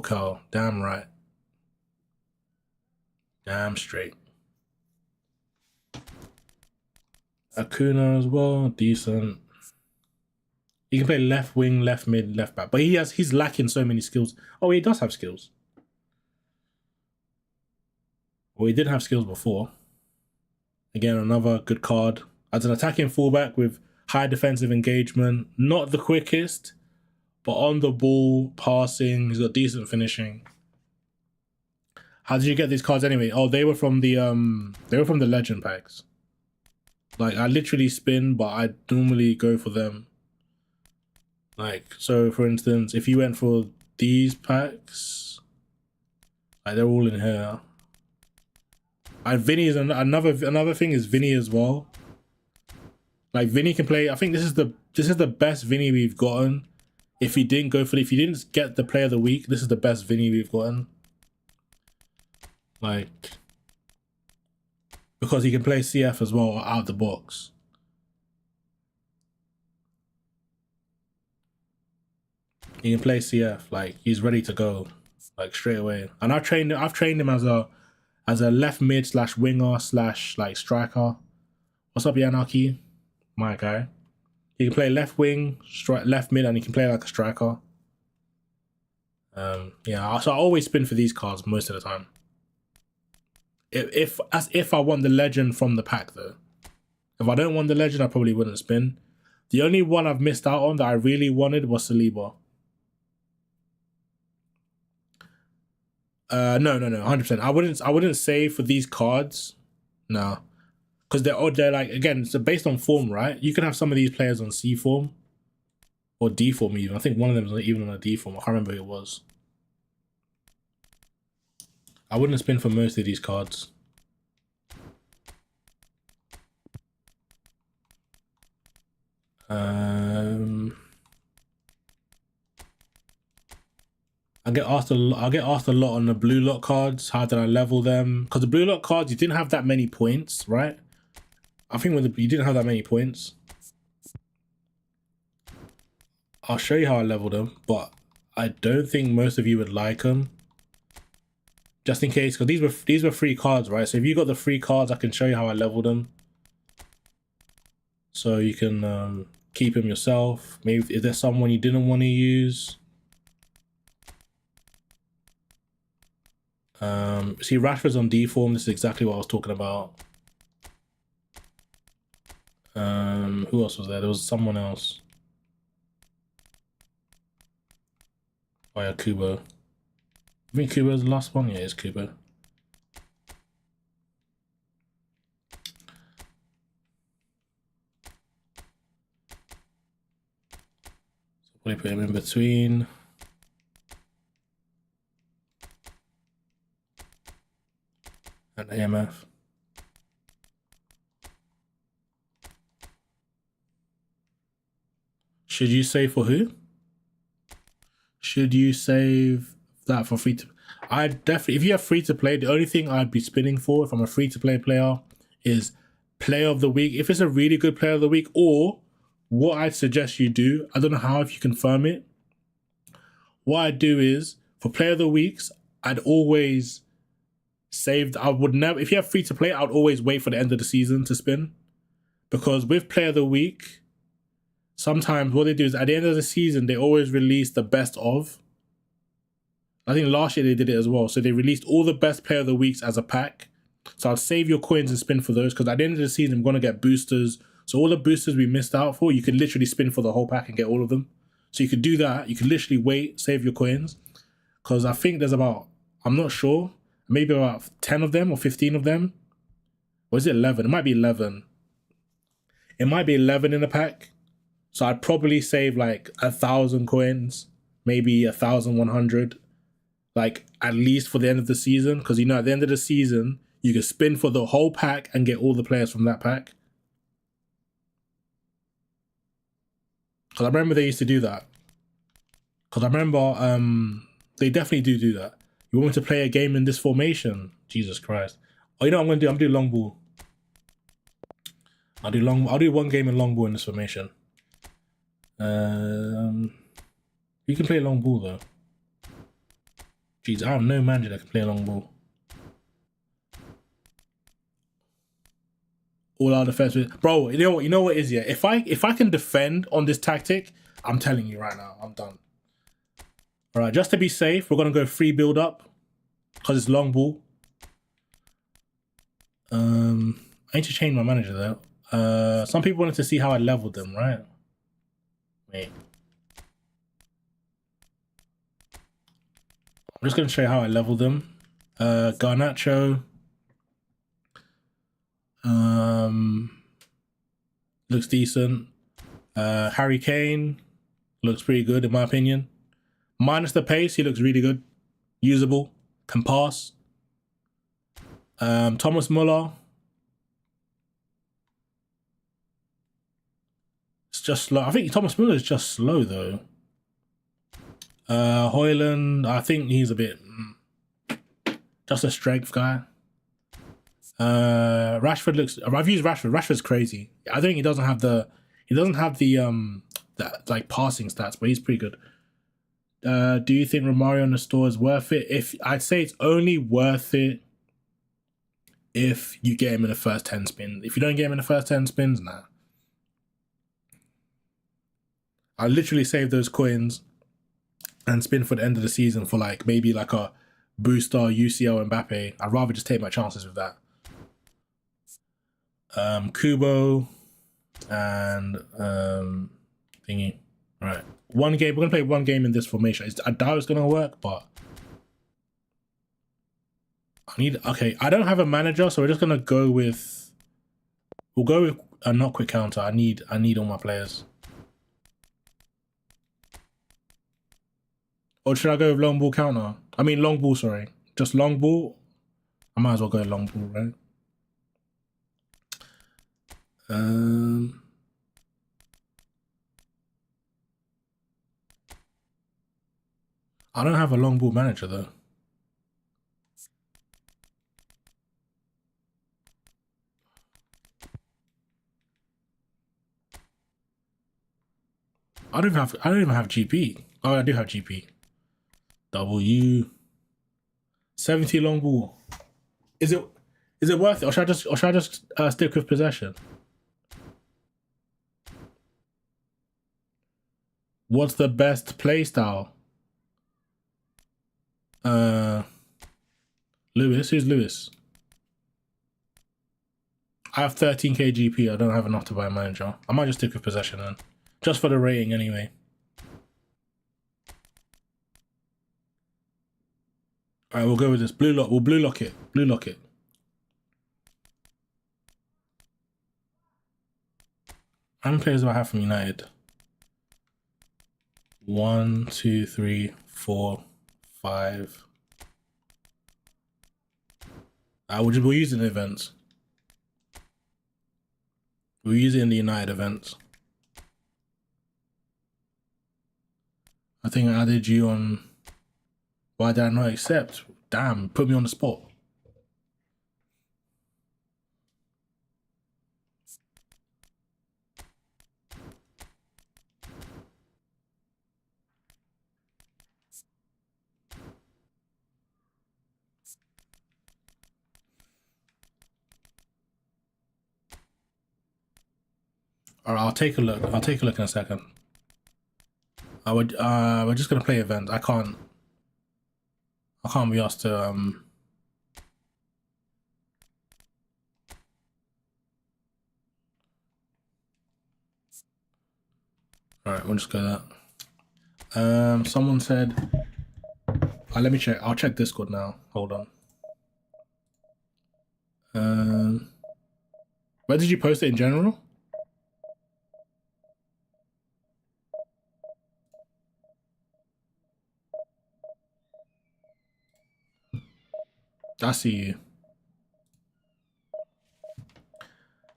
Carl. Damn right. Damn straight. Acuna as well, decent. He can play left wing, left mid, left back, but he's lacking so many skills. Oh, he does have skills. Well, he did have skills before. Again, another good card. As an attacking fullback with high defensive engagement, not the quickest, but on the ball, passing, he's got decent finishing. How did you get these cards anyway? Oh, they were from the legend packs. Like, I literally spin, but I normally go for them. Like, so for instance, if you went for these packs, like, they're all in here. And Vinny is another thing is Vinny as well. Like, Vinny can play. I think this is the best Vinny we've gotten. If he didn't get the player of the week, this is the best Vinny we've gotten. Like, because he can play CF as well out the box. He can play CF, like, he's ready to go, like, straight away. And I've trained him as a left mid / winger / like, striker. What's up, Yanaki? My guy. He can play left wing, left mid, and he can play like a striker. Yeah, so I always spin for these cards most of the time. If I want the legend from the pack, though. If I don't want the legend, I probably wouldn't spin. The only one I've missed out on that I really wanted was Saliba. No, 100%. I wouldn't say for these cards, no, because they're like, again, so based on form, right? You can have some of these players on C form or D form even. I think one of them was even on a D form. I can't remember who it was. I wouldn't spin for most of these cards. I get asked a lot on the blue lock cards. How did I level them? Because the blue lock cards, you didn't have that many points, right? I think you didn't have that many points. I'll show you how I leveled them, but I don't think most of you would like them. Just in case, because these were free cards, right? So if you got the free cards, I can show you how I leveled them. So you can keep them yourself. Maybe if there's someone you didn't want to use. See, Rashford's on D form. This is exactly what I was talking about. Who else was there? There was someone else. Oh yeah, Kubo. I think Kubo's the last one. Yeah, it's Kubo. So probably put him in between. AMF. Should you save for who? Should you save that for free to? I definitely, if you have free to play, the only thing I'd be spinning for if I'm a free to play player is player of the week. If it's a really good player of the week, or what I'd suggest you do, I don't know how, if you confirm it. What I'd do is for player of the weeks, I'd always save. I would never, if you have free to play, I'd always wait for the end of the season to spin, because with player of the week, sometimes what they do is at the end of the season, they always release the best of. I think last year they did it as well. So they released all the best player of the weeks as a pack. So I'll save your coins and spin for those, because at the end of the season, I'm going to get boosters. So all the boosters we missed out for, you could literally spin for the whole pack and get all of them. So you could do that. You could literally wait, save your coins. Because I think there's about, I'm not sure, maybe about 10 of them or 15 of them. Or is it 11? It might be 11. It might be 11 in the pack. So I'd probably save like 1,000 coins, maybe 1,100, like at least for the end of the season. Because, you know, at the end of the season, you can spin for the whole pack and get all the players from that pack. Because I remember they used to do that. Because I remember they definitely do that. You want me to play a game in this formation? Jesus Christ. Oh, you know what I'm going to do? I'm going to do long ball. I'll do one game in long ball in this formation. You can play long ball though. Jeez, I have no manager that can play long ball. All our defense, bro. You know what is, yeah? If I can defend on this tactic, I'm telling you right now, I'm done. All right, just to be safe, we're gonna go free build up because it's long ball. I need to change my manager though. Some people wanted to see how I leveled them, right? Wait. I'm just going to show you how I leveled them. Garnacho. Looks decent. Harry Kane. Looks pretty good in my opinion. Minus the pace, he looks really good. Usable. Can pass. Thomas Muller. It's just slow. I think Thomas Muller is just slow though. Højlund, I think he's a bit just a strength guy. Rashford looks. I've used Rashford. Rashford's crazy. I think he doesn't have the like passing stats, but he's pretty good. Do you think Romario in the store is worth it? If I'd say it's only worth it if you get him in the first 10 spins. If you don't get him in the first 10 spins, nah. I literally save those coins and spin for the end of the season for like maybe like a booster UCL Mbappe. I'd rather just take my chances with that. Kubo and thingy. All right, one game. We're gonna play one game in this formation. I doubt it's gonna work, but okay, I don't have a manager, so we're just gonna go with. We'll go with a not quick counter. I need all my players. Or should I go with long ball counter? I mean long ball, sorry. Just long ball. I might as well go long ball, right? I don't have a long ball manager though. I don't even have GP. Oh, I do have GP. W 70 long ball. Is it worth it, or should I just stick with possession? What's the best play style? Lewis. Who's Lewis? I have 13k GP. I don't have enough to buy a manager. I might just stick with possession then, just for the rating anyway. All right, we'll go with this blue lock. We'll blue lock it. Blue lock it. How many players do I have from United? 1, 2, 3, 4, 5. We'll use it in events. We'll use it in the United events. I think I added you on. Why did I not accept? Damn, put me on the spot. All right, I'll take a look. I'll take a look in a second. We're just gonna play events. I can't be asked to All right, we'll just go that. Someone said, let me check. I'll check Discord now. Hold on. Where did you post it in general? I see you.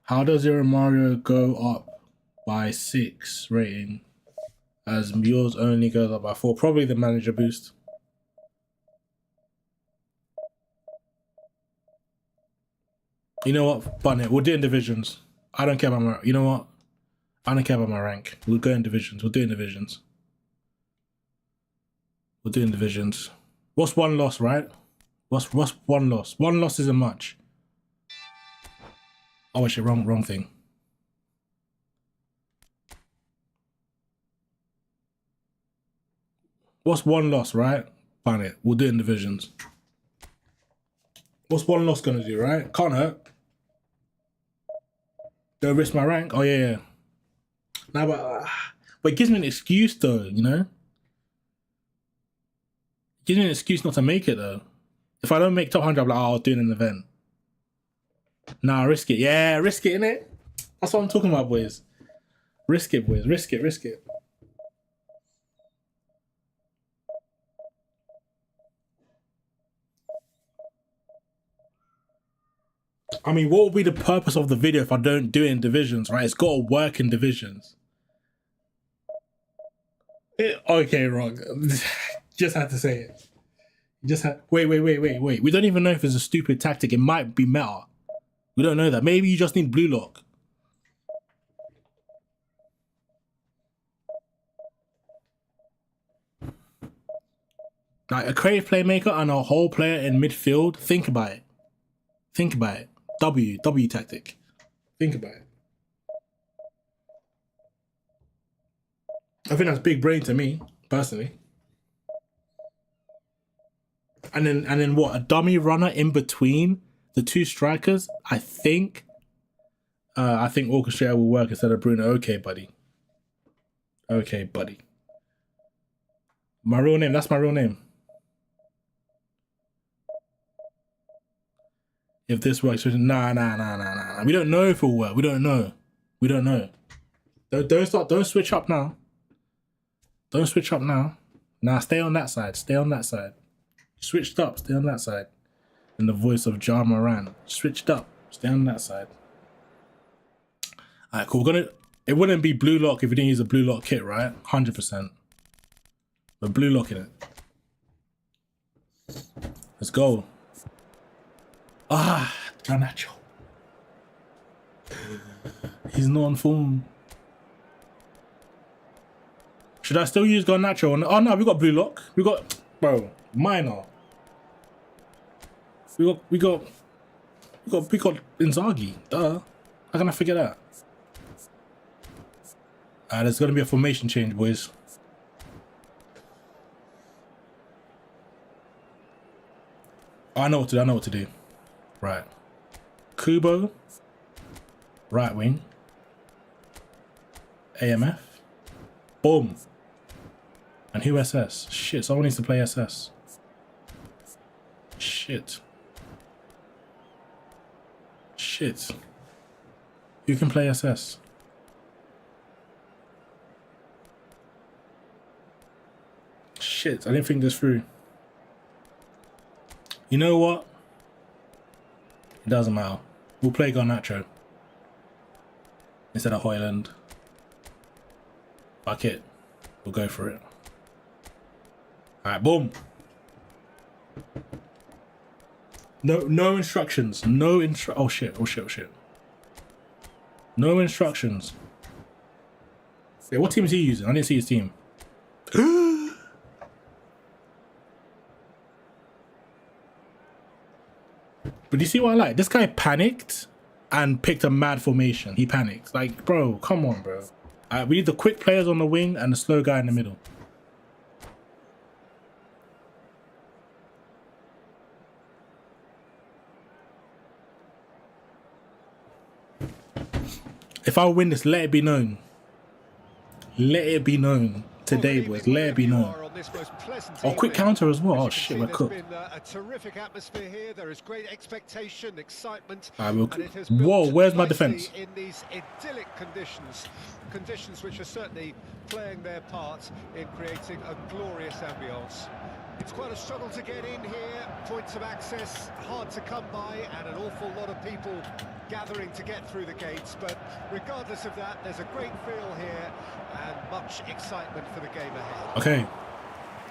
How does your Mario go up by 6 rating as yours only goes up by 4? Probably the manager boost. You know what? Bun it. We'll do it in divisions. I don't care about my. You know what? I don't care about my rank. We'll go in divisions. We'll do it in divisions. We'll do it in divisions. What's one loss, right? What's one loss? One loss isn't much. Oh shit! Wrong thing. What's one loss, right? Bun it. We'll do it in divisions. What's one loss gonna do, right? Can't hurt. Don't risk my rank. Oh yeah. Nah, but it gives me an excuse though, you know? It gives me an excuse not to make it though. If I don't make top 100, I'm like, oh, I'll do it in an event. Nah, risk it. Yeah, risk it, innit? That's what I'm talking about, boys. Risk it, boys. Risk it. I mean, what would be the purpose of the video if I don't do it in divisions, right? It's got to work in divisions. Okay, wrong. Just had to say it. Wait. We don't even know if it's a stupid tactic. It might be meta. We don't know that. Maybe you just need blue lock. Like a creative playmaker and a whole player in midfield. Think about it. W tactic. Think about it. I think that's big brain to me, personally. And then what? A dummy runner in between the two strikers? I think Orchestrator will work instead of Bruno. Okay, buddy. My real name, that's my real name. If this works, nah. We don't know if it'll work. We don't know. Don't switch up now. Nah, stay on that side. Switched up, stay on that side. In the voice of Ja Moran. Switched up, stay on that side. Alright, cool. It wouldn't be blue lock if we didn't use a blue lock kit, right? 100%. We're blue locking it. Let's go. Garnacho. He's not on form. Should I still use Garnacho? Oh no, we got blue lock. We got, bro, minor. We got Inzaghi. Duh. How can I forget that? There's gonna be a formation change, boys. I know what to do. Right. Kubo. Right wing. AMF. Boom. And who SS? Shit, someone needs to play SS. Shit. You can play SS. Shit, I didn't think this through. You know what? It doesn't matter. We'll play Garnacho instead of Højlund. Fuck it. We'll go for it. Alright, boom. No instructions. Oh shit. No instructions. Yeah, what team is he using? I didn't see his team. But do you see what I like? This guy panicked and picked a mad formation. He panicked. Like, bro, come on, bro. We need the quick players on the wing and the slow guy in the middle. If I win this, let it be known. Let it be known today, boys. Let it be known. Oh, quick counter as well. Oh shit, we're cooked.
A terrific atmosphere here. There is great expectation, excitement.
Whoa, where's my defense?
In these idyllic conditions which are certainly playing their part in creating a glorious ambience. It's quite a struggle to get in here. Points of access hard to come by, and an awful lot of people gathering to get through the gates. But regardless of that, there's a great feel here and much excitement for the game ahead.
Okay,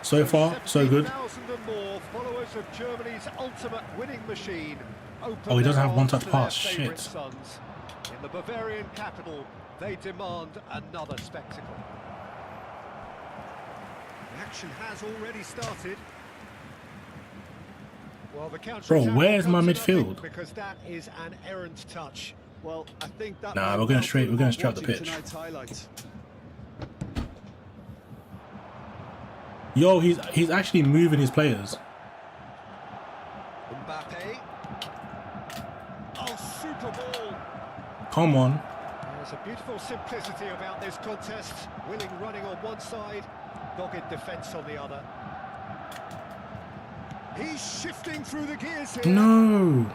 so far so good.
And more followers of Germany's ultimate winning machine.
Oh, he doesn't have one-touch pass. Shit.
Sons. In the Bavarian capital, they demand another spectacle. The action has already started. Well, the counter.
Bro, where's my midfield?
Because that is an errant touch.
Well, I think that.
Nah, we're going straight up the pitch. Yo, he's actually moving his players.
Mbappe. Oh, super ball.
Come on.
There's a beautiful simplicity about this contest. Willing running on one side, dogged defence on the other. He's shifting through the gears here.
No.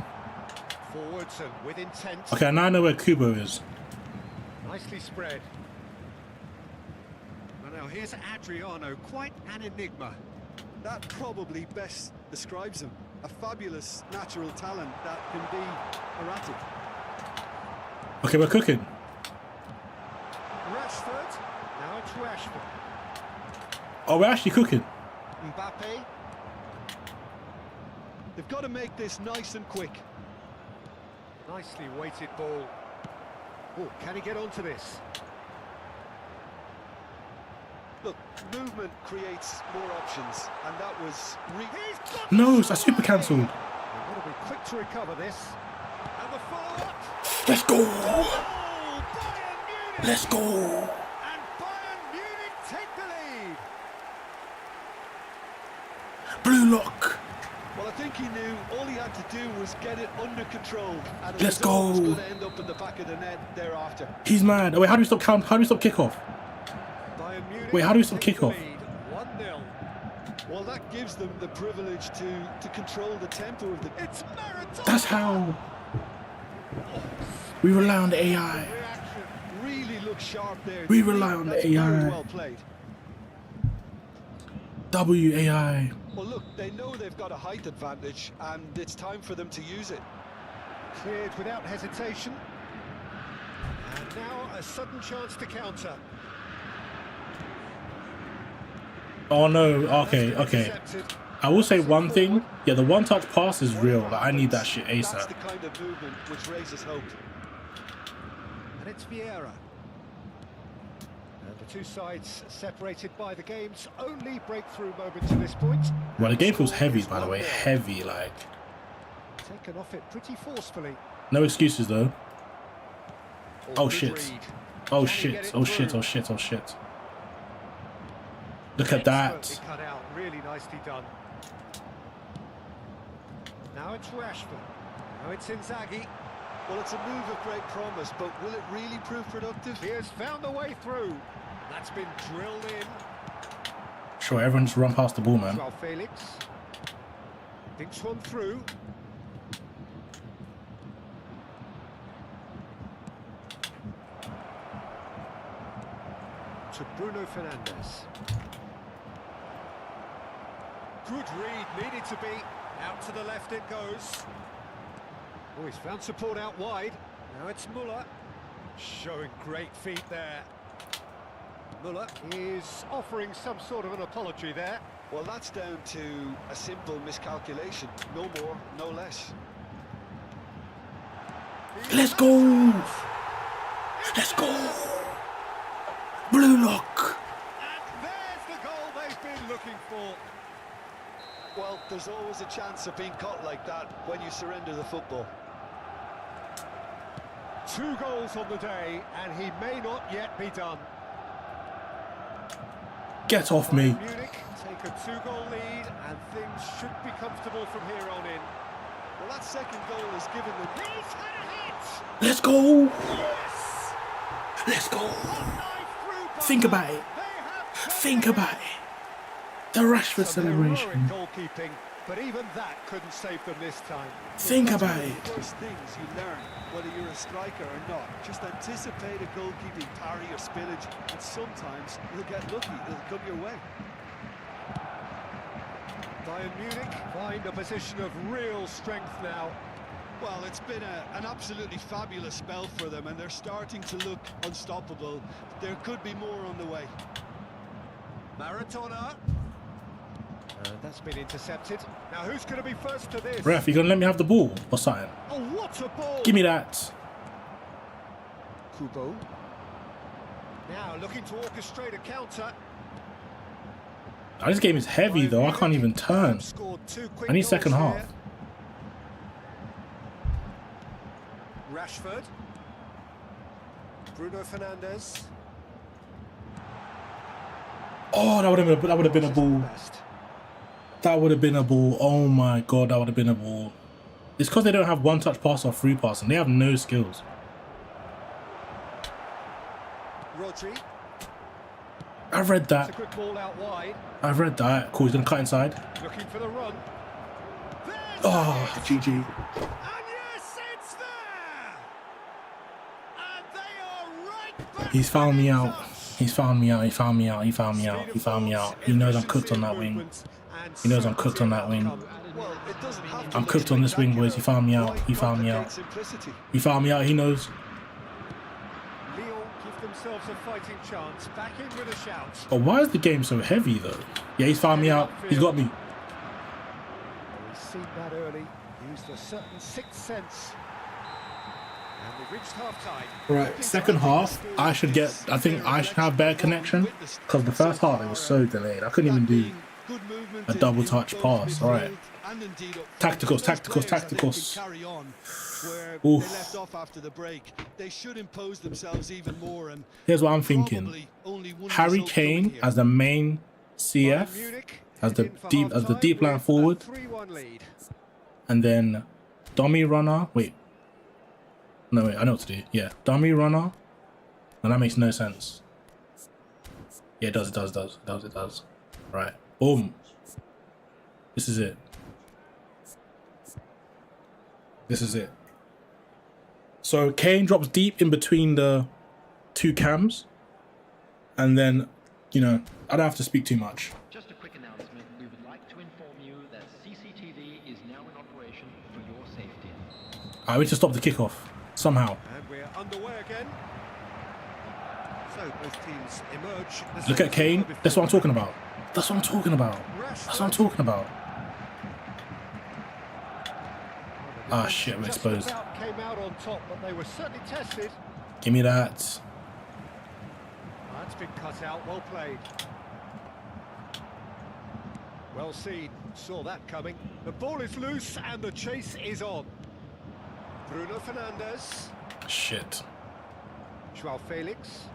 Forwards and with intent.
Okay, now I know where Kubo is.
Nicely spread. Well, now here's Adriano, quite an enigma.
That probably best describes him. A fabulous natural talent that can be erratic.
Okay, we're cooking.
Rashford. Now it's Rashford.
Oh, we're actually cooking.
Mbappe.
They've got to make this nice and quick.
Nicely weighted ball. Oh, can he get onto this?
Look, movement creates more options, and that was...
No, it's a super cancelled.
They've got to be quick to recover this. And the follow-up.
Let's go.
Oh, Bayern Munich.
Let's go.
And Bayern Munich take the lead.
Blue lock.
Well, I think he knew all he had to do was get it under control. And
Let's go.
It was going to end up in the back of the net thereafter.
He's mad. Oh, wait, how do we stop count? How do we stop kickoff? Wait, how do we stop kickoff?
1-0.
Well, that gives them the privilege to control the tempo of the...
It's marathon.
That's how we rely on the AI.
Really looks sharp there.
We rely on the AI.
Very well played.
WAI.
Well, look, they know they've got a height advantage, and it's time for them to use it.
Cleared without hesitation. And now a sudden chance to counter.
Oh no. Okay. I will say one thing. Yeah, the one-touch pass is real. Like, I need that shit ASAP.
That's the kind of movement which raises hope.
And it's Vieira. And the two sides separated by the game's only breakthrough moment to this point.
Well, the game feels heavy, by the way. Heavy, like.
Taken off it pretty forcefully.
No excuses, though. Oh, shit. Oh, shit. Oh, shit. Oh, shit. Oh, shit. Look at that.
Cut out. Really nicely done. Now it's Rashford. Now it's Inzaghi.
Well, it's a move of great promise, but will it really prove productive?
He has found a way through. That's been drilled in.
Sure, everyone just run past the ball, man.
Well, Felix thinks one through. To Bruno Fernandes. Good read, needed to be. Out to the left it goes. Oh, he's found support out wide. Now it's Muller. Showing great feet there. Muller is offering some sort of an apology there.
Well, that's down to a simple miscalculation. No more, no less.
Let's go! Let's go! Blue lock!
And there's the goal they've been looking for.
Well, there's always a chance of being caught like that when you surrender the football.
2 goals on the day, and he may not yet be done.
Get off me.
Munich take a 2-goal lead, and things should be comfortable from here on in.
Well, that second goal has given them...
He's had a hit!
Let's go!
Yes!
Let's go!
Knife through by
Think about it.
They have
Think about it. The Rashford
some heroic
celebration.
goalkeeping, but even that couldn't save them this time.
Think
That's
about
one
it.
of the first things you learn, whether you're a striker or not. Just anticipate a goalkeeping parry or spillage, and sometimes you'll get lucky. It'll come your way.
Bayern Munich find a position of real strength now.
Well, it's been an absolutely fabulous spell for them, and they're starting to look unstoppable. There could be more on the way.
Maradona. That's been intercepted. Now who's going to be first to this?
Ref, you gonna let me have the ball or something?
Oh, what a ball!
Give me that.
Kubo. Now looking to orchestrate a counter.
Oh, this game is heavy though. I can't even turn.
Scored 2 quick
I need
goals
second half.
here. Rashford. Bruno Fernandes.
Oh, that would have been a ball.
Best.
That would have been a ball. Oh my god, that would have been a ball. It's because they don't have one-touch pass or free pass, and they have no skills.
Rodri.
I've read
It's a
that.
quick ball out wide.
I've read that. Cool, he's gonna cut inside.
Looking for the run. There's
Oh,
it.
GG.
And yes, it's there. And they are right back.
He's found me
within
out.
touch.
He's found me out. He found me out. He found me out. He found me out. He knows I'm cooked on that wing. He knows I'm cooked on that wing.
Well, it doesn't have to
I'm
look
cooked on this wing, boys. He found me out. He found me out.
Simplicity.
He found me out. He knows.
Lyon give themselves a fighting chance. Back in with a shout.
But why is the game so heavy though? Yeah, he's found me out. He's got me.
We've seen that early. Used a certain sixth sense. And we've reached half-time.
Right, second half, I should have better connection because the first half it was so delayed. I couldn't even do a double touch pass. All right, tacticals.
Oof. They left off after the break. They should impose themselves even more. And
here's what I'm thinking: Harry Kane as the main CF, as the deep line forward, and then dummy runner. Wait, no wait, I know what to do. Yeah, dummy runner, and that makes no sense. Yeah, it does. Right, boom. This is it. So Kane drops deep in between the two cams, and then, you know, I don't have to speak too much.
Just a quick announcement. We would like to inform you that CCTV is now in operation for your safety.
I need to stop the kickoff somehow.
And we're underway again. So both teams emerge.
Look at Kane. That's what I'm talking about. Ah, shit, we're exposed.
Came out on top, but they were certainly tested.
Give me that.
That's been cut out. Well played. Well seen. Saw that coming. The ball is loose and the chase is on. Bruno Fernandes.
Shit.
Joao Felix.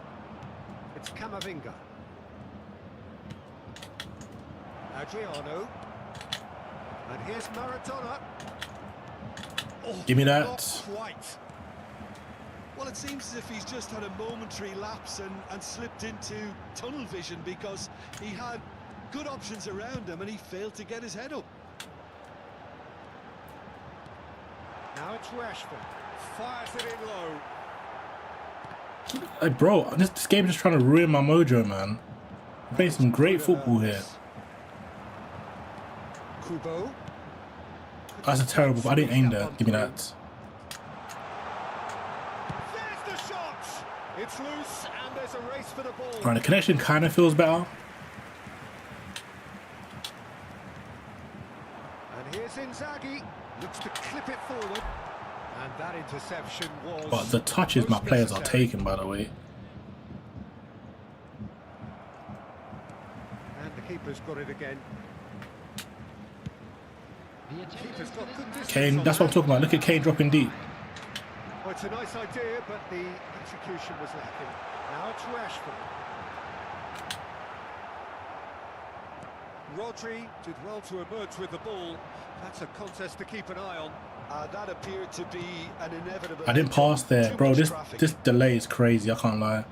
It's Camavinga. Adriano. And here's Maradona. Oh,
Give me that.
not quite.
Well, it seems as if he's just had a momentary lapse and slipped into tunnel vision because he had good options around him and he failed to get his head up.
Now it's Rashford. Fires it in low.
Hey, bro, this game is just trying to ruin my mojo, man. I'm playing some great football here.
Kubo.
That's a terrible. I didn't aim there. Give me that.
It's loose, and there's a race for the ball.
Right, the connection kind of feels better.
And here's Inzaghi. Looks to clip it forward. And that interception was...
But the touches my players are taking, by the way.
And the keeper's got it again. Keeper's got good distance.
Kane, that's what I'm talking about. Look at Kane dropping deep.
Well, it's a nice idea, but the execution was lacking. Now it's Rashford. Rodri did well to emerge with the ball. That's a contest to keep an eye on.
That appeared to be an inevitable...
I didn't pass there, bro. This delay is crazy. I can't lie.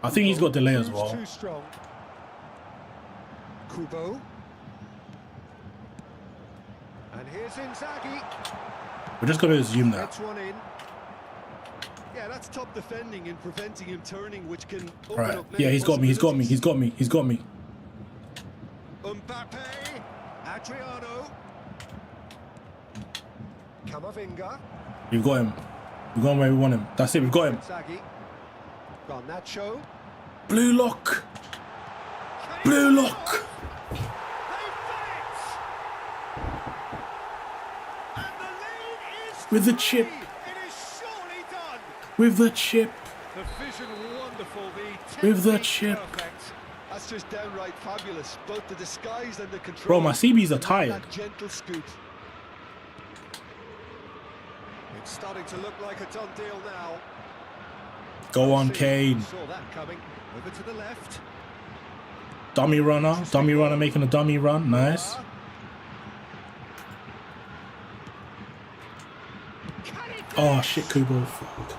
I think he's got delay as well.
Too strong. Kubo. And here's Inzaghi.
We're just going to assume that.
Gets one in.
Yeah, that's top defending and preventing him turning, which can open
Right.
up many
Yeah, he's got me. He's got me. He's got me. He's got me.
Mbappe. Adriano. Camavinga.
We've got him. We've got him where we want him. That's it. We've got him.
Inzaghi. Garnacho.
Blue lock. Blue lock.
They've done it! And the lead is
With the
free.
chip.
It is surely done.
With the chip.
The vision wonderful.
With the
technique
chip.
perfect.
That's just downright fabulous. Both the disguise and the control.
Bro, my CBs are
And
tired.
that gentle scoop.
It's starting to look like a done deal now.
Go on, Kane.
Saw that coming. Over to the left.
Dummy runner. Dummy runner making a dummy run. Nice. Oh, shit, Kubo. Fuck.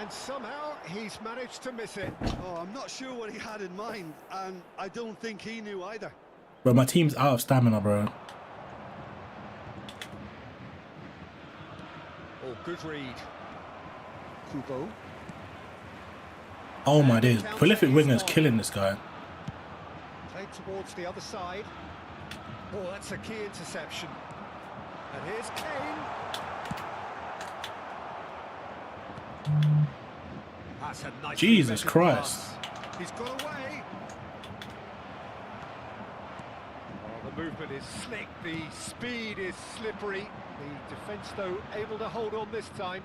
And somehow he's managed to miss it.
Oh, I'm not sure what he had in mind, and I don't think he knew either.
Bro, my team's out of stamina, bro.
Oh, good read. Kubo.
Oh my days. Prolific winger's killing this guy.
Played towards the other side. Oh, that's a key interception. And here's Kane. That's a nice
Jesus
defensive
Christ.
pass. He's got away. Oh, the movement is slick. The speed is slippery. The defence, though, able to hold on this time.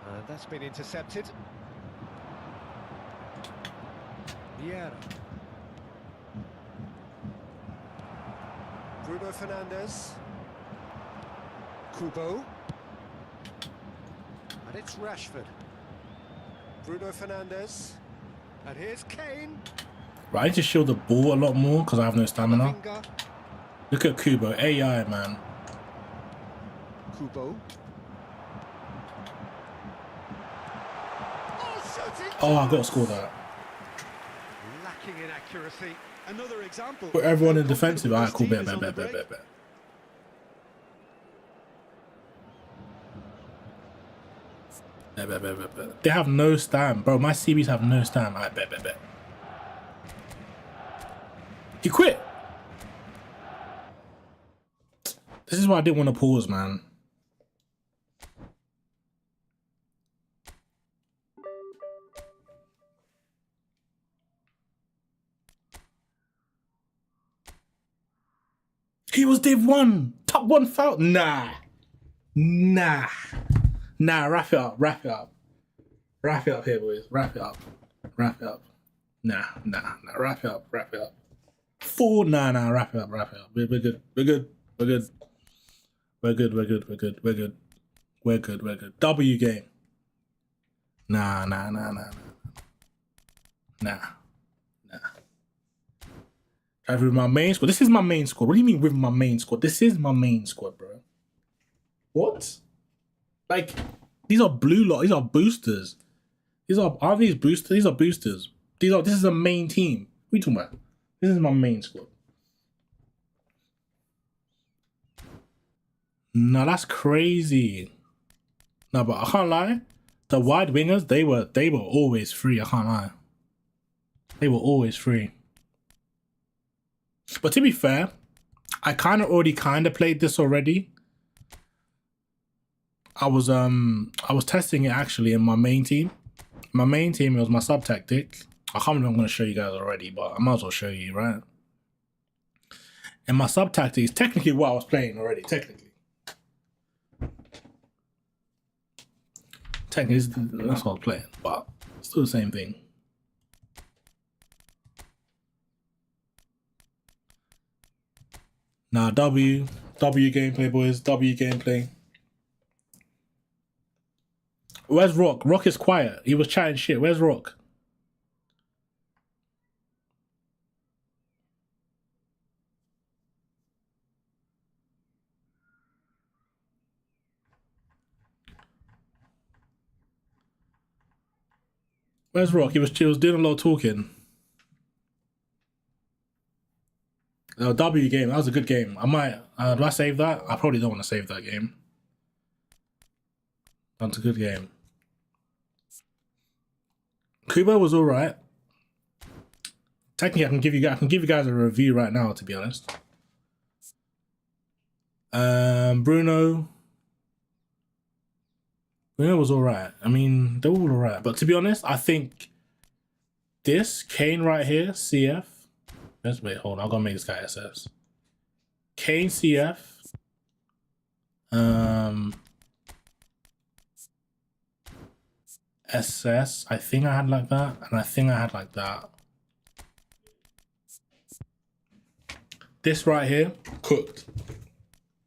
And that's been intercepted. Vieira. Bruno Fernandes. Kubo. And it's Rashford. Bruno Fernandes. And here's Kane.
Right, I need to shield the ball a lot more because I have no stamina.
Camavinga.
Look at Kubo. AI, man.
Kubo.
Oh, I got to score that.
Lacking in accuracy.
Another example.
Put everyone in defensive. Alright, cool. Bet. They have no stam. Bro, my CBs have no stam. Alright, bet. He quit. This is why I didn't want to pause, man. He was Div 1. Top 1 foul. Nah. Wrap it up here, boys. Wrap it up. Nah. Wrap it up. Wrap it up. We're good. W game. Nah. With my main squad. This is my main squad. What do you mean with my main squad? This is my main squad, bro. What? Like, these are blue lot. These are boosters. Aren't these boosters? These are boosters. This is a main team. What are you talking about? This is my main squad. No, that's crazy. No, but I can't lie. The wide wingers, they were always free. I can't lie. They were always free. But to be fair, I already played this already. I was testing it actually in my main team. My main team, it was my sub tactic. I can't remember if I'm going to show you guys already, but I might as well show you, right? And my sub tactic is technically what I was playing already, technically. Technically, that's what I was playing, but it's still the same thing. Now, W gameplay, boys. W gameplay. Where's Rock? Rock is quiet. He was chatting shit. Where's Rock? Where's Rock? He was doing a lot of talking. W game. That was a good game. I might. Do I save that? I probably don't want to save that game. That's a good game. Kubo was alright. Technically, I can give you guys a review right now, to be honest. Bruno was alright. I mean, they were all alright. But to be honest, I think this Kane right here, CF. Let's wait, hold on. I'm gonna make this guy SS. Kane CF. SS. I think I had like that, and I think I had like that. This right here, cooked.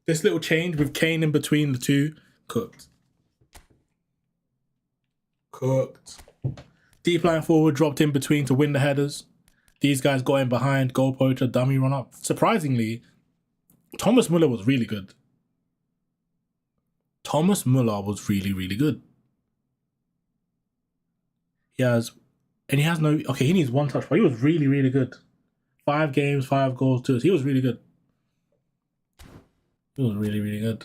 This little change with Kane in between the two, cooked. Cooked. Deep line forward, dropped in between to win the headers. These guys got in behind, goal poacher, dummy run up. Surprisingly, Thomas Muller was really good. Thomas Muller was really, really good. He has no, okay, he needs one touch, but he was really, really good. 5 games, 5 goals, 2. He was really good. He was really, really good.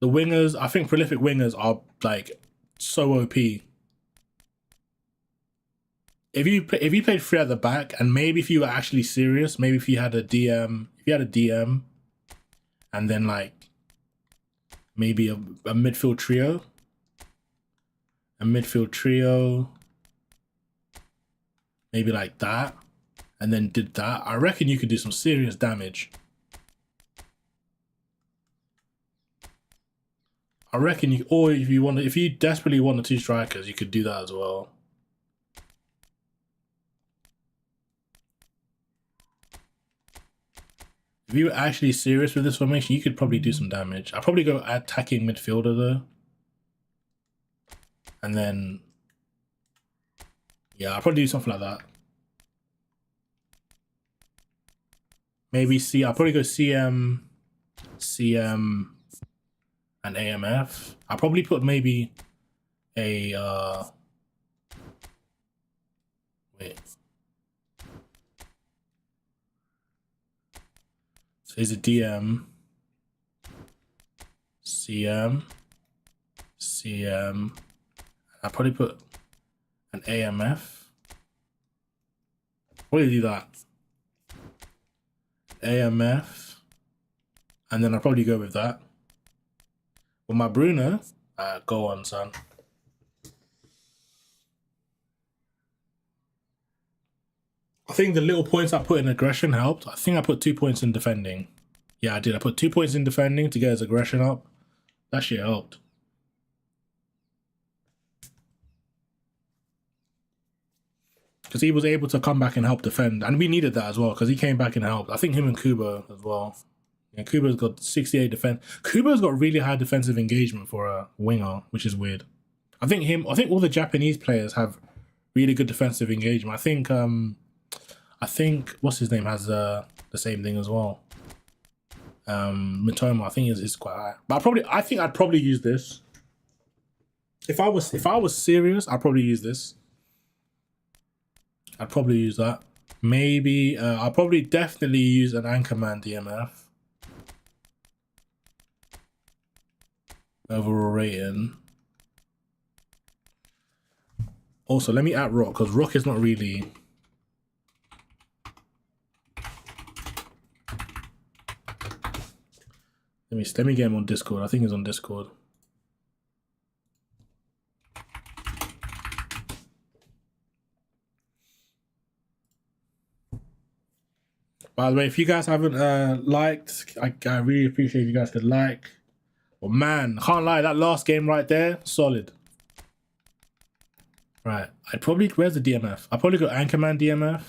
The wingers, I think prolific wingers are like so OP. If you played 3 at the back, and maybe if you were actually serious, maybe if you had a DM, and then like maybe a midfield trio, maybe like that, and then did that, I reckon you could do some serious damage. I reckon you, or if you desperately wanted 2 strikers, you could do that as well. If you were actually serious with this formation, you could probably do some damage. I'd probably go attacking midfielder though. And then, yeah, I'll probably do something like that. Maybe I'll probably go CM, and AMF. I'll probably put maybe a, wait. So here's a DM, CM. I'll probably put an AMF. What do you do that? AMF. And then I'll probably go with that. With my Bruno, go on, son. I think the little points I put in aggression helped. I think I put 2 points in defending. Yeah, I did. I put 2 points in defending to get his aggression up. That shit helped. Because he was able to come back and help defend. And we needed that as well, because he came back and helped. I think him and Kubo as well. Yeah, Kubo's got 68 defense. Kubo's got really high defensive engagement for a winger, which is weird. I think all the Japanese players have really good defensive engagement. I think what's his name has the same thing as well. Mitoma, I think is quite high. But I think I'd probably use this. If I was serious, I'd probably use this. I'd probably use that. Maybe I'll probably definitely use an Anchorman DMF. Overall rating. Also, let me add Rock, because Rock is not really. Let me get him on Discord. I think he's on Discord. By the way, if you guys haven't liked, I really appreciate if you guys could like. But man, can't lie, that last game right there, solid. Right, I'd probably, where's the DMF? I'd probably go Anchorman DMF.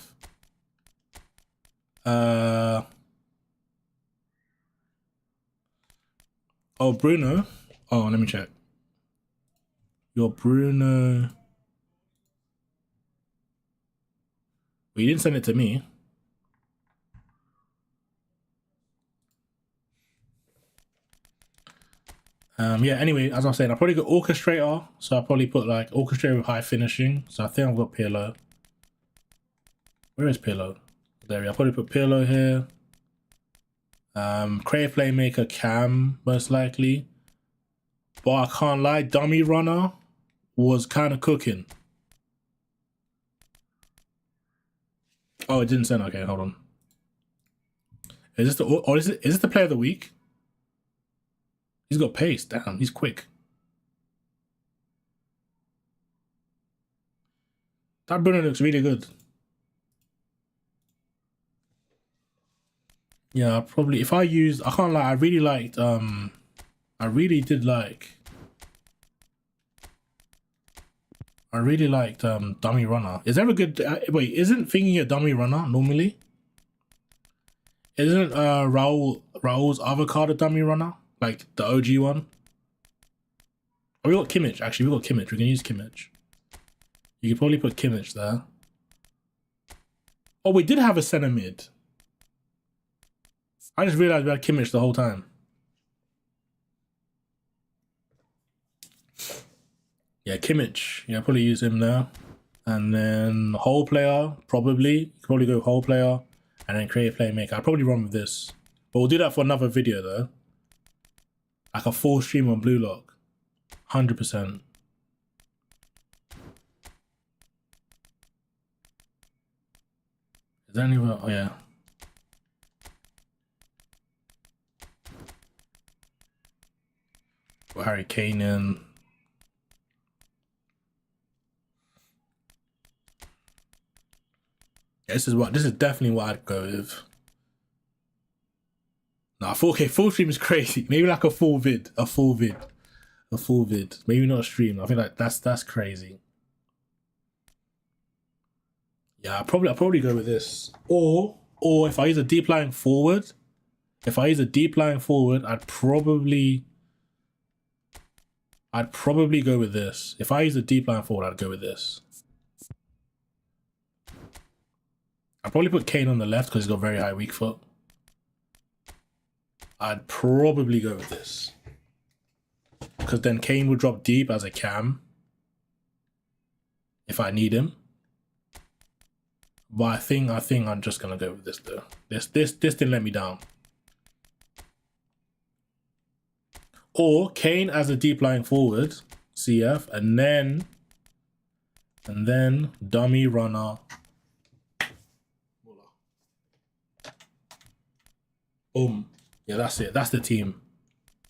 Oh, Bruno. Oh, let me check. Your Bruno. Well, you didn't send it to me. Yeah, anyway, as I was saying, I'll probably go Orchestrator. So I'll probably put like Orchestrator with high finishing. So I think I've got Pirlo. Where is Pirlo? There we go. I'll probably put Pirlo here. Creative Playmaker Cam, most likely. But I can't lie, Dummy Runner was kind of cooking. Oh, it didn't send. Okay, hold on. Is this the, or is this the player of the week? He's got pace. Damn, he's quick. That Bruno looks really good. Yeah, probably if I use, I can't lie, I really liked I really liked Dummy Runner. Is there a good wait, isn't thinking a Dummy Runner normally? Isn't Raul's avocado Dummy Runner? Like the OG one? Oh, we got Kimmich, actually we got Kimmich. We can use Kimmich. You could probably put Kimmich there. Oh, we did have a centre mid. I just realized we had Kimmich the whole time. Yeah, Kimmich. Yeah, probably use him now. And then whole player, probably. You could probably go whole player and then create a playmaker. I'll probably run with this. But we'll do that for another video though. Like a full stream on Blue Lock. 100%. Is there anyone? Oh yeah. Harry Kane in. Yeah, this is definitely what I'd go with. Nah, 4K full stream is crazy. Maybe like a full vid. Maybe not a stream. I think like that's crazy. Yeah, I'll probably go with this. Or if I use a deep lying forward, I'd probably go with this. If I use a deep line forward, I'd go with this. I'd probably put Kane on the left because he's got very high weak foot. I'd probably go with this. Because then Kane would drop deep as a cam. If I need him. But I think I'm just gonna go with this though. This didn't let me down. Or Kane as a deep lying forward, CF, and then Dummy Runner. Boom. Yeah, that's it. That's the team.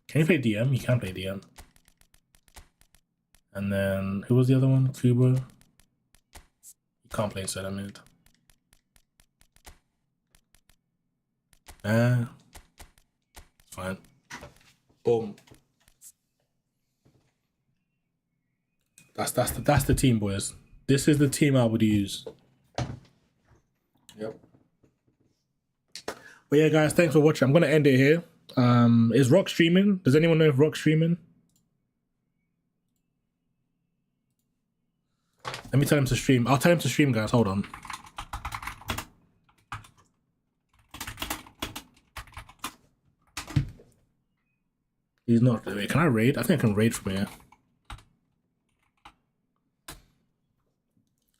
Can you play DM? You can play DM. And then who was the other one? Kubo. You can't play center mid. It's fine. Boom. That's the team, boys. This is the team I would use. Yep. But yeah, guys, thanks for watching. I'm gonna end it here. Is Rock streaming? Does anyone know if Rock's streaming? Let me tell him to stream. I'll tell him to stream, guys. Hold on. He's not. Wait, can I raid? I think I can raid from here.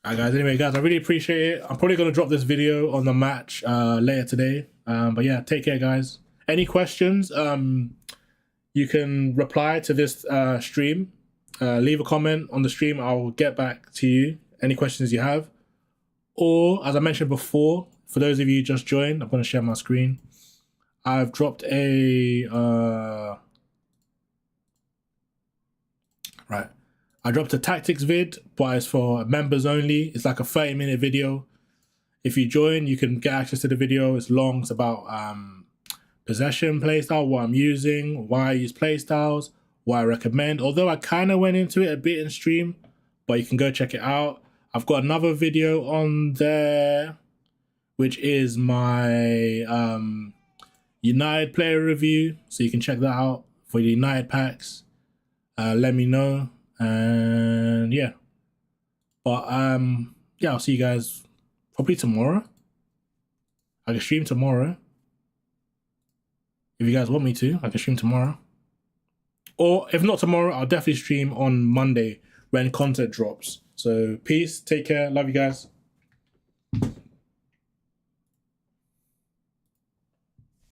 Alright guys, anyway guys, I really appreciate it. I'm probably going to drop this video on the match later today. But yeah, take care guys. Any questions, you can reply to this stream. Leave a comment on the stream. I'll get back to you. Any questions you have. Or, as I mentioned before, for those of you who just joined, I'm going to share my screen. I've dropped a... Right. I dropped a tactics vid, but it's for members only. It's like a 30-minute video. If you join, you can get access to the video. It's long. It's about possession playstyle, what I'm using, why I use playstyles, what I recommend. Although I kind of went into it a bit in stream, but you can go check it out. I've got another video on there, which is my United player review. So you can check that out for the United packs. Let me know. And yeah. But yeah, I'll see you guys probably tomorrow. I can stream tomorrow. If you guys want me to, I can stream tomorrow. Or if not tomorrow, I'll definitely stream on Monday when content drops. So peace, take care, love you guys.